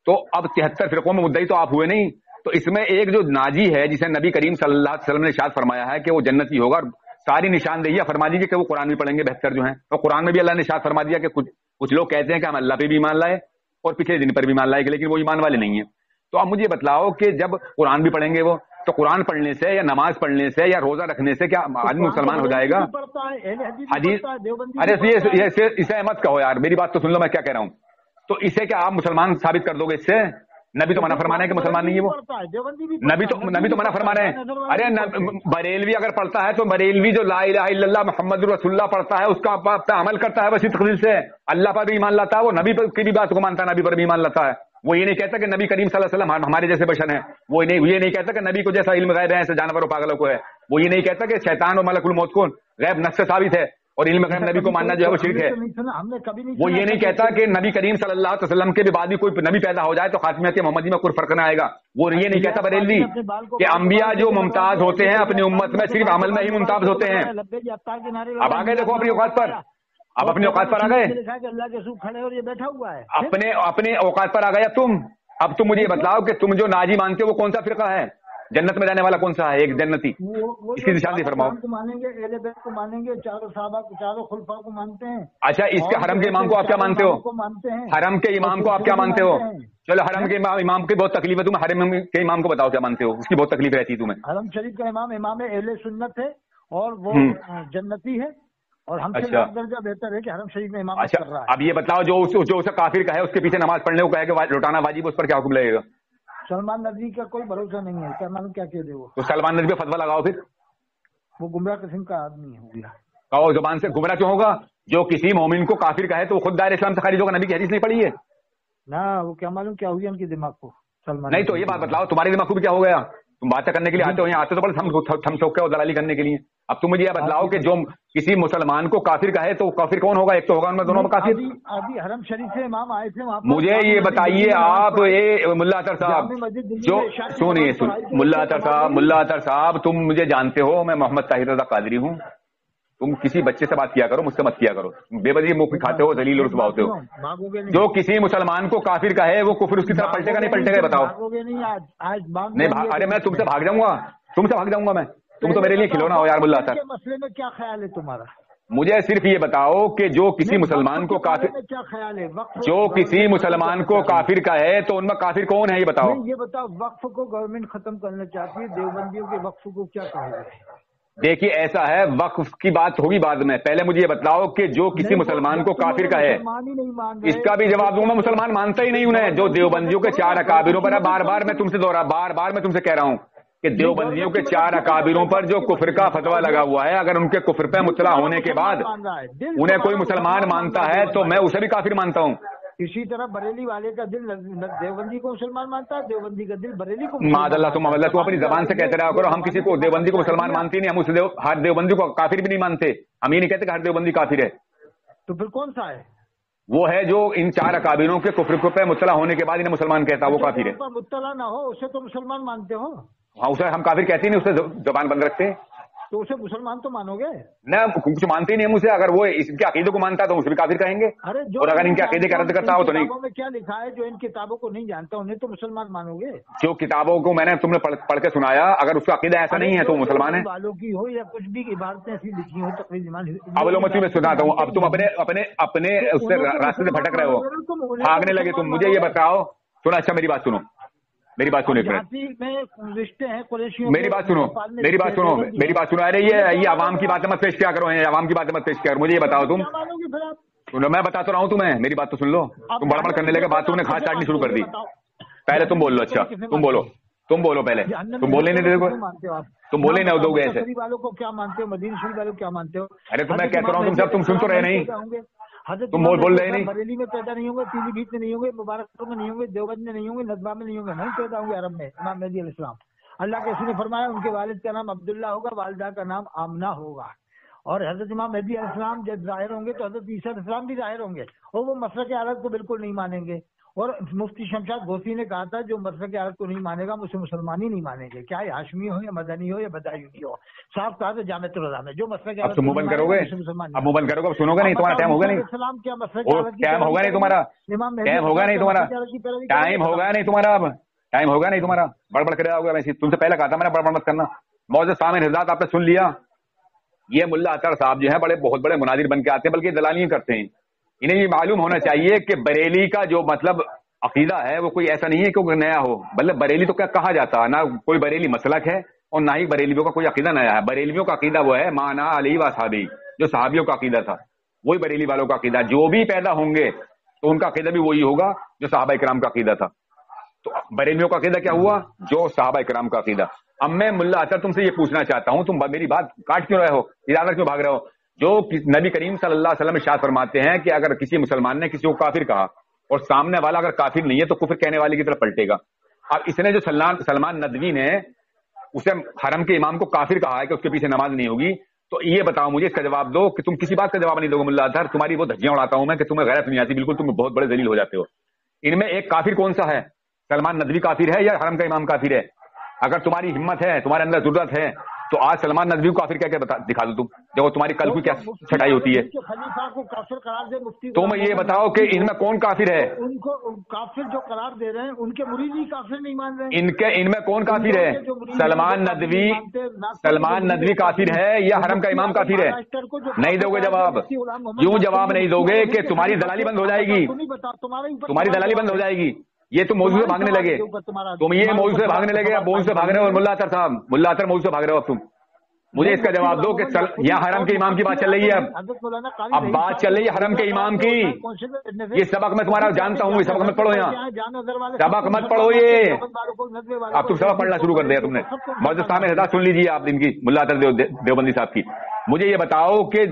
تو اب 73 فرقوں میں مدعی تو آپ ہوئے نہیں، تو اس میں ایک جو ناجی ہے جسے نبی کریم صلی اللہ علیہ وسلم نے ارشاد فرمایا ہے کہ وہ جنتی ہوگا، ساری نشاندہیاں فرما دیجیے کہ وہ قرآن بھی پڑھیں گے 72 جو ہیں، اور قرآن میں بھی اللہ نے ارشاد فرما دیا کہ کچھ لوگ کہتے ہیں کہ ہم اللہ پہ بھی ایمان لائے اور پچھلے دن پر بھی ایمان لائے، لیکن وہ ایمان والے نہیں ہیں۔ تو اب مجھے بتلاؤ کہ جب قرآن بھی پڑھیں گے وہ، تو قرآن پڑھنے سے یا نماز پڑھنے سے یا روزہ رکھنے سے کیا آدمی مسلمان ہو جائے گا؟ حدیث، ارے اسے مت کہو یار، میری بات تو سن لو میں کیا کہہ رہا ہوں۔ تو اسے کیا آپ مسلمان ثابت کر دو گے اس سے؟ نبی تو منع فرما رہے ہیں کہ مسلمان نہیں ہے وہ، نبی تو منع فرما رہے ہیں۔ ارے بریلوی اگر پڑھتا ہے تو بریلوی جو لا الہ الا اللہ محمد رسول اللہ پڑھتا ہے، اس کا عمل کرتا ہے وسیع تقدیر سے، اللہ پر بھی ایمان لاتا ہے، وہ نبی کی بھی بات کو مانتا ہے، نبی پر بھی ایمان لاتا ہے، وہ یہ نہیں کہتا کہ نبی کریم صلی اللہ علیہ وسلم ہمارے جیسے بشر ہیں. وہ یہ نہیں کہتا کہ نبی کو جیسا علم غیب ہے ایسے جانوروں پاگلوں کو ہے. وہ یہ نہیں کہتا کہ شیطان اور ملک الموت کو غیب نفس سے ثابت ہے اور علم غیب نبی کو ماننا جو ہے وہ شرک ہے. وہ یہ نہیں کہتا کہ نبی کریم صلی اللہ علیہ وسلم کے بھی بعد بھی کوئی نبی پیدا ہو جائے تو خاتمیت محمدی میں کوئی فرق نہ آئے گا. وہ یہ نہیں کہتا بریلوی کہ انبیاء جو ممتاز ہوتے ہیں اپنی امت میں صرف عمل میں ہی ممتاز ہوتے ہیں. اب آگے دیکھو اپنی اوقات پر, اب اپنی اوقات پر آ گئے, اللہ کے سوکھ کھڑے اور یہ بیٹھا ہوا ہے. اپنے اوقات پر آ گئے اب تم مجھے یہ بتلاؤ کہ تم جو ناجی مانتے ہو وہ کون سا فرقہ ہے؟ جنت میں جانے والا کون سا ہے؟ ایک جنتی. اس کی نشاندہی فرماؤ. مانیں گے, اہل بیت کو مانیں گے, چاروں صحابہ کو, چاروں خلفاء کو مانتے ہیں. اچھا اس کے حرم کے امام کو آپ کیا مانتے ہو؟ حرم کے امام کو آپ کیا مانتے ہو؟ چلو حرم کے امام کی بہت تکلیف ہے تمہیں, حرم کے امام کو بتاؤ کیا مانتے ہو, اس کی بہت تکلیف رہتی ہے تمہیں. حرم شریف کا امام اہل سنت ہے اور وہ جنتی ہے اور ہم سے درجہ بہتر ہے کہ حرم شریف میں امام کر رہا ہے. اب یہ بتاؤ جو اسے کافر کہے اس کے پیچھے نماز پڑھنے کو کہے کہ لوٹانا واجب, اس پر کیا حکم لگے گا؟ سلمان ندوی کا کوئی بھروسہ نہیں ہے, کیا معلوم کیا کہہ دے وہ. تو سلمان ندوی پہ فتویٰ لگاؤ پھر. وہ گمراہ قسم کا آدمی ہو گیا. کہو زبان سے گمراہ کیوں ہوگا؟ جو کسی مومن کو کافر کہے تو وہ خود دائر اسلام سے خارج ہوگا. نبی کی حدیث نہیں پڑھی ہے نا, وہ کیا معلوم کیا ہوئی ان کے دماغ کو. سلمان نہیں تو یہ بات بتلاؤ تمہارے دماغ کو بھی کیا ہو گیا؟ تم باتیں کرنے کے لیے آتے ہو, یہاں آتے تو بڑے تھم سوکے اور دلالی کرنے کے لیے. اب تم مجھے یہ بتلاؤ کہ جو کسی مسلمان کو کافر کہے تو کافر کون ہوگا؟ ایک تو ہوگا ان میں دونوں میں کافر. ابھی حرم شریف سے امام آئے تھے وہاں. مجھے یہ بتائیے آپ, ملا اطہر صاحب جو سنیے, ملا اطہر صاحب تم مجھے جانتے ہو میں محمد طاہر رضا قادری ہوں. تم کسی بچے سے بات کیا کرو, مجھ سے مت کیا کرو. بے وجہ منہ کھاتے ہو, ذلیل اور رسوا ہوتے ہو. جو کسی مسلمان کو کافر کہے وہ کفر اس کی طرف پلٹے گا نہیں پلٹے گا؟ بتاؤ. نہیں ارے میں تم سے بھاگ جاؤں گا, میں. تم تو میرے لیے کھلونا ہو یار ملا اطہر. مسئلے میں کیا خیال ہے تمہارا؟ مجھے صرف یہ بتاؤ کہ جو کسی مسلمان کو کافر, کیا خیال ہے جو کسی مسلمان کو کافر کہے تو ان میں کافر کون ہے یہ بتاؤ. یہ بتاؤ وقف کو گورنمنٹ ختم کرنا چاہتی ہے, دیوبندیوں کے وقف کو کیا کہا جائے؟ دیکھیے ایسا ہے, وقف کی بات ہوگی بعد میں, پہلے مجھے یہ بتلاؤ کہ جو کسی مسلمان کو کافر کہے, اس کا بھی جواب دوں گا. مسلمان مانتا ہی نہیں انہیں. جو دیوبندیوں کے 4 اکابروں پر ہے, بار بار میں تم سے کہہ رہا ہوں کہ دیوبندیوں کے 4 اکابروں پر جو کفر کا فتویٰ لگا ہوا ہے, اگر ان کے کفر پہ مطلع ہونے کے بعد انہیں کوئی مسلمان مانتا ہے تو میں اسے بھی کافر مانتا ہوں. اسی طرح بریلی والے کا دل دیوبندی کو مسلمان مانتا ہے, دیوبندی کا دل بریلی کو. معاذ اللہ تم اپنی زبان سے کہتے رہا کرو. ہم کسی کو دیوبندی کو مسلمان مانتے نہیں, ہم ہر دیوبندی کو کافر بھی نہیں مانتے. ہم یہ نہیں کہتے کہ ہر دیوبندی کافر ہے. تو پھر کون سا ہے؟ وہ ہے جو ان 4 اکابروں کے کفر پہ مطلع ہونے کے بعد انہیں مسلمان کہتا, وہ کافر ہے. مطلع نہ ہو اسے تو مسلمان مانتے ہو. ہاں اسے ہم کافر کہتے نہیں, اسے زبان بند رکھتے ہیں. تو اسے مسلمان تو مانو گے نہ, کچھ مانتے ہی نہیں مجھ سے. اگر وہ اس کے عقیدے کو مانتا ہے تو اسے بھی کافر کہیں گے, اور اگر ان کے عقیدے کا رد کرتا ہو تو نہیں. میں کیا لکھا ہے جو ان کتابوں کو نہیں جانتا انہیں تو مسلمان مانو گے؟ جو کتابوں کو میں نے تم نے پڑھ کے سنایا, اگر اس کا عقیدہ ایسا نہیں ہے تو مسلمان ہے. والوں کی ہو یا کچھ بھی عبارتیں ایسی لکھی ہو تقریباً. اب لو میں سناتا ہوں. اب تم اپنے اس سے راستے سے بھٹک رہے ہو, بھاگنے لگے تم. مجھے یہ بتاؤ, سنو, اچھا میری بات سنو, میری بات سنو ایک منٹ. رشتے ہیں قریشیوں. میری بات سنو. ارے یہ عوام کی باتیں مت پیش کیا کرو, عوام کی باتیں مت پیش کیا کرو. مجھے یہ بتاؤ تم, میں بتاتا رہا ہوں تمہیں, میری بات تو سن لو. تم بڑبڑ کرنے لگے, بات تم نے کھانچ چاٹنی شروع کر دی. پہلے تم بول لو. اچھا تم بولو پہلے. تم بولے نہیں دے گے, تم بولے نہیں دو گے ایسے. والوں کو کیا مانتے ہو, مدینہ شریف والوں کو کیا مانتے ہو؟ ارے تو میں کہتا رہا ہوں, تم سن تو رہے نہیں, تم بول رہے نہیں. بریلی میں پیدا نہیں ہوں گے, پیلی بھیت میں نہیں ہوں گے, مبارک میں نہیں ہوں گے, دیوبند میں نہیں ہوں گے, ندوہ میں نہیں ہوں گے, نہیں پیدا ہوں گے عرب میں. امام مہدی علیہ السلام, اللہ کے رسول نے فرمایا ان کے والد کا نام عبداللہ ہوگا, والدہ کا نام آمنہ ہوگا. اور حضرت امام مہدی علیہ السلام جب ظاہر ہوں گے تو حضرت عیسیٰ علیہ السلام بھی ظاہر ہوں گے, اور وہ مسلک عالت کو بالکل نہیں مانیں گے. اور مفتی شمشاد گھوسی نے کہا تھا جو مسلک عالت کو نہیں مانے گا اسے مسلمان ہی نہیں مانیں گے, چاہے ہاشمی ہو یا مدنی ہو یا بدایونی ہو. صاف کہا تھا جامع الرضا میں, جو مسلک عالت کو منہ بند کرو گے, اب منہ بند کرو گے, سنو گے نہیں, تمہارا ٹائم ہوگا نہیں. السلام کیا مسلک ٹائم ہوگا نہیں تمہارا, ٹائم ہوگا نہیں تمہارا, ٹائم ہوگا نہیں تمہارا, اب ٹائم ہوگا نہیں تمہارا. بڑبڑ کرے ہوگا. ویسے تم سے پہلے کہا تھا میں نے بڑبڑ مت کرنا. معزز سامعین حضرات, آپ نے سن لیا, یہ ملا اطہر صاحب جو ہیں بہت بڑے مناظر بن کے آتے ہیں, بلکہ دلالیاں کرتے ہیں. انہیں یہ معلوم ہونا چاہیے کہ بریلی کا جو مطلب عقیدہ ہے وہ کوئی ایسا نہیں ہے کہ وہ نیا ہو. مطلب بریلی تو کیا کہا جاتا ہے, نہ کوئی بریلی مسلک ہے اور نہ ہی بریلیوں کا کوئی عقیدہ نیا ہے. بریلیوں کا عقیدہ وہ ہے مانا علی و صحابی, جو صحابیوں کا عقیدہ تھا وہی بریلی والوں کا عقیدہ. جو بھی پیدا ہوں گے تو ان کا عقیدہ بھی وہی ہوگا جو صحابہ کرام کا عقیدہ تھا. تو بریلیوں کا عقیدہ کیا ہوا, جو صحابہ کرام کا عقیدہ. اب میں ملا اطہر تم سے یہ پوچھنا چاہتا ہوں, تم میری بات کاٹ کیوں رہے ہو, ادھر کیوں بھاگ رہے ہو. جو نبی کریم صلی اللہ علیہ وسلم ارشاد فرماتے ہیں کہ اگر کسی مسلمان نے کسی کو کافر کہا اور سامنے والا اگر کافر نہیں ہے تو کفر کہنے والے کی طرف پلٹے گا. اب اس نے جو سلمان ندوی نے اسے حرم کے امام کو کافر کہا ہے کہ اس کے پیچھے نماز نہیں ہوگی, تو یہ بتاؤ مجھے اس کا جواب دو کہ تم کسی بات کا جواب نہیں دو گے ملا اطہر. تمہاری وہ دھجیاں اڑاتا ہوں میں کہ تمہیں غیرت نہیں آتی, بالکل تم بہت بڑے ذلیل ہو جاتے ہو. ان میں ایک کافر کون سا ہے؟ سلمان ندوی کافر ہے یا حرم کا امام کافر ہے؟ اگر تمہاری ہمت ہے, تمہارے اندر ضرورت ہے, تو آج سلمان ندوی کو کافر کہہ کے دکھا دو. تم دیکھو تمہاری کل کی کیا چھٹائی ہوتی ہے. خلیفہ کو کافر قرار دے مفتی, تم یہ بتاؤ کہ ان میں کون کافر ہے؟ ان کو کافر جو قرار دے رہے ہیں ان کے مرید ہی کافر نہیں مان رہے. ان میں کون کافر ہے؟ سلمان ندوی کافر ہے یا حرم کا امام کافر ہے؟ نہیں دو گے جواب. یوں جواب نہیں دو گے کہ تمہاری دلالی بند ہو جائے گی, تمہاری دلالی بند ہو جائے گی. یہ تم موضوع سے بھاگنے لگے, تم یہ موضوع سے بھاگنے لگے, اب موضوع سے بھاگ رہے ہو. ملا اطہر صاحب, ملا اطہر موضوع سے بھاگ رہے ہو اب تم. مجھے اس کا جواب دو کہ یہاں حرم کے امام کی بات چل رہی ہے, اب بات چل رہی ہے حرم کے امام کی. یہ سبق میں تمہارا جانتا ہوں, یہ سبق مت پڑھو, یہاں سبق مت پڑھو. یہ اب تم سبق پڑھنا شروع کر دیا تم نے. معزز سامعین ہدایت سن لیجیے آپ ان کی, ملا اطہر دیوبندی صاحب کی. مجھے یہ بتاؤ کہ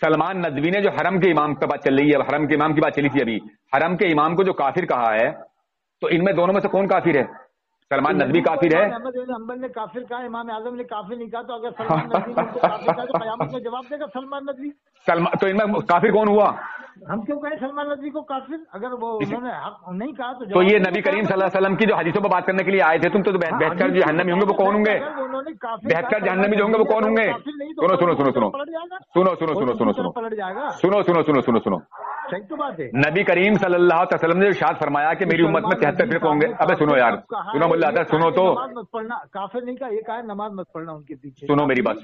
سلمان ندوی نے جو حرم کے امام کا بات چل رہی ہے, حرم کے امام کی بات چلی تھی ابھی, حرم کے امام کو جو کافر کہا ہے, تو ان میں دونوں میں سے کون کافر ہے؟ سلمان ندوی کافر ہے. احمد بن حنبل نے کافر کہا, امام اعظم نے کافر نہیں کہا, تو اگر سلمان ندوی نے کافر کہا تو قیامت میں جواب دے گا سلمان ندوی. تو ان میں کافر کون ہوا؟ ہم کیوں کہیں سلمان ندوی کو کافر؟ اگر وہ انہوں نے حق نہیں کہا تو یہ نبی کریم صلی اللہ علیہ وسلم کی جو حدیثوں پر بات کرنے کے لیے آئے تھے تم, تو بہت کر جہنمی ہوں گے وہ کون ہوں گے؟ بہت کر جہنمی جو ہوں گے وہ کون ہوں گے؟ سنو سنو سنو سنو سنو سنو سنو سنو سنو پلٹ جائے گا. سنو سنو سنو سنو سنو صحیح تو بات ہے. نبی کریم صلی اللہ علیہ وسلم نے ارشاد فرمایا کہ میری امت میں 73 فرقے ہوں گے. ابے سنو یار, سنو ملا اطہر, سنو تو مت پڑھنا. کافر نہیں کہا, یہ کہا نماز مت پڑھنا ان کے پیچھے. سنو میری بات,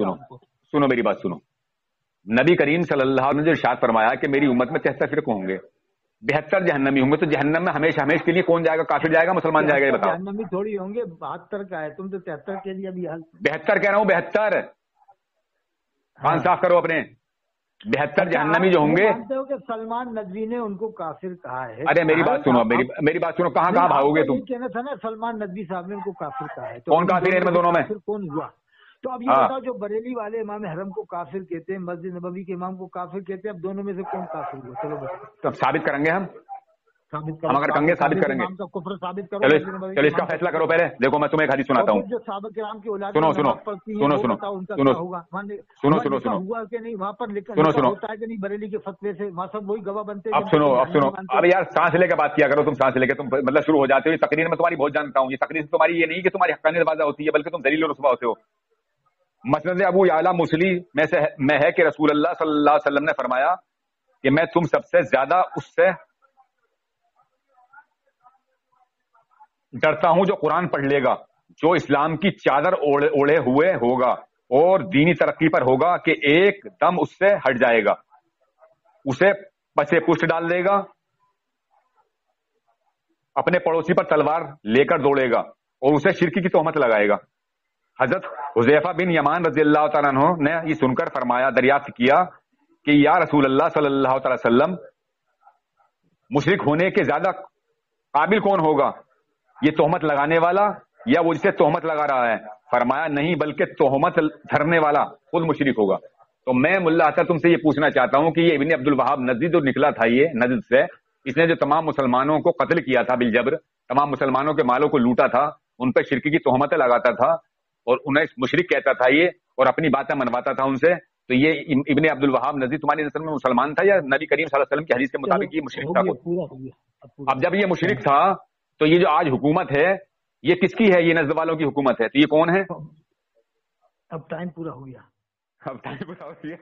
سنو میری بات سنو. نبی کریم صلی اللہ علیہ وسلم نے ارشاد فرمایا کہ میری امت میں 73 فرقے ہوں گے, 72 جہنمی ہوں گے. تو جہنم میں ہمیشہ کے لیے کون جائے گا؟ کافر جائے گا, مسلمان جائے گا؟ یہ بتاؤ. جہنمی تھوڑی ہوں گے, 72 کا ہے, تم تو 73 کے لیے بھی حل. 72 کہہ رہا ہوں, 72. کان صاف کرو اپنے. 72 جہنمی جو ہوں گے. مانتے ہو کہ سلمان ندوی نے ان کو کافر کہا ہے؟ ارے میری بات سنو, میری بات سنو, کہاں کہاں بھاگو گے تم؟ کہنا تھا نا سلمان ندوی صاحب نے ان کو کافر کہا ہے, کون کافر ہے ان میں دونوں میں؟ کون ہوا؟ تو اب یہ بتاؤ, جو بریلی والے امام حرم کو کافر کہتے ہیں, مسجد نبوی کے امام کو کافر کہتے ہیں, اب دونوں میں سے کون کافر ہوا؟ چلو بس تو ثابت کریں گے ہم اگر کہیں گے ثابت کریں گے. چلو اس کا فیصلہ کرو پہلے. دیکھو میں تمہیں ایک حدیث سناتا ہوں. جو صحابہ کرام کی اولاد سنو سنو سنو سنو سنو سنو ہوا کہ نہیں, وہاں پر سنو سنو ہوتا ہے کہ نہیں بریلی کے فتوے سے, وہاں سب وہی گواہ بنتے ہیں. اب سنو, اب سنو, اب یار سانس لے کے بات کیا کرو. تم سانس لے کے تم مطلب شروع ہو جاتے ہو. یہ تقریر میں تمہاری بہت جانتا ہوں. یہ تقریر تمہاری یہ نہیں کہ تمہاری حقانیت بازی ہوتی ہے, بلکہ تم ذلیل و رسوا ہوتے ہو. مسند ابو یعلا مسلم میں ہے کہ رسول اللہ صلی اللہ علیہ وسلم نے فرمایا کہ میں تم سب سے زیادہ اس سے ڈرتا ہوں جو قرآن پڑھ لے گا, جو اسلام کی چادر اوڑھے ہوئے ہوگا اور دینی ترقی پر ہوگا کہ ایک دم اس سے ہٹ جائے گا, اسے پسے پشت ڈال دے گا, اپنے پڑوسی پر تلوار لے کر دوڑے گا اور اسے شرک کی تہمت لگائے گا. حضرت حذیفہ بن یمان رضی اللہ تعالیٰ عنہ نے یہ سن کر فرمایا, دریافت کیا کہ یا رسول اللہ صلی اللہ تعالی وسلم, مشرک ہونے کے زیادہ قابل کون ہوگا, یہ تہمت لگانے والا یا وہ جسے تہمت لگا رہا ہے؟ فرمایا نہیں, بلکہ تہمت دھرنے والا خود مشرک ہوگا. تو میں ملا اطہر تم سے یہ پوچھنا چاہتا ہوں کہ یہ ابن عبد الوہاب نجدی جو نکلا تھا, یہ نجد سے, اس نے جو تمام مسلمانوں کو قتل کیا تھا بالجبر, تمام مسلمانوں کے مالوں کو لوٹا تھا, ان پہ شرک کی تہمتیں لگاتا تھا اور انہیں مشرک کہتا تھا یہ, اور اپنی باتیں منواتا تھا ان سے, تو یہ ابن عبد الوہاب نجدی تمہاری نسل میں مسلمان تھا یا نبی کریم صلی اللہ علیہ وسلم کی حدیث کے مطابق یہ مشرک تھا؟ اب جب یہ مشرک تھا تو یہ جو آج حکومت ہے یہ کس کی ہے؟ یہ نزد والوں کی حکومت ہے, تو یہ کون ہے؟ اب ٹائم پورا ہو گیا. اب ٹائم پورا ہو گیا.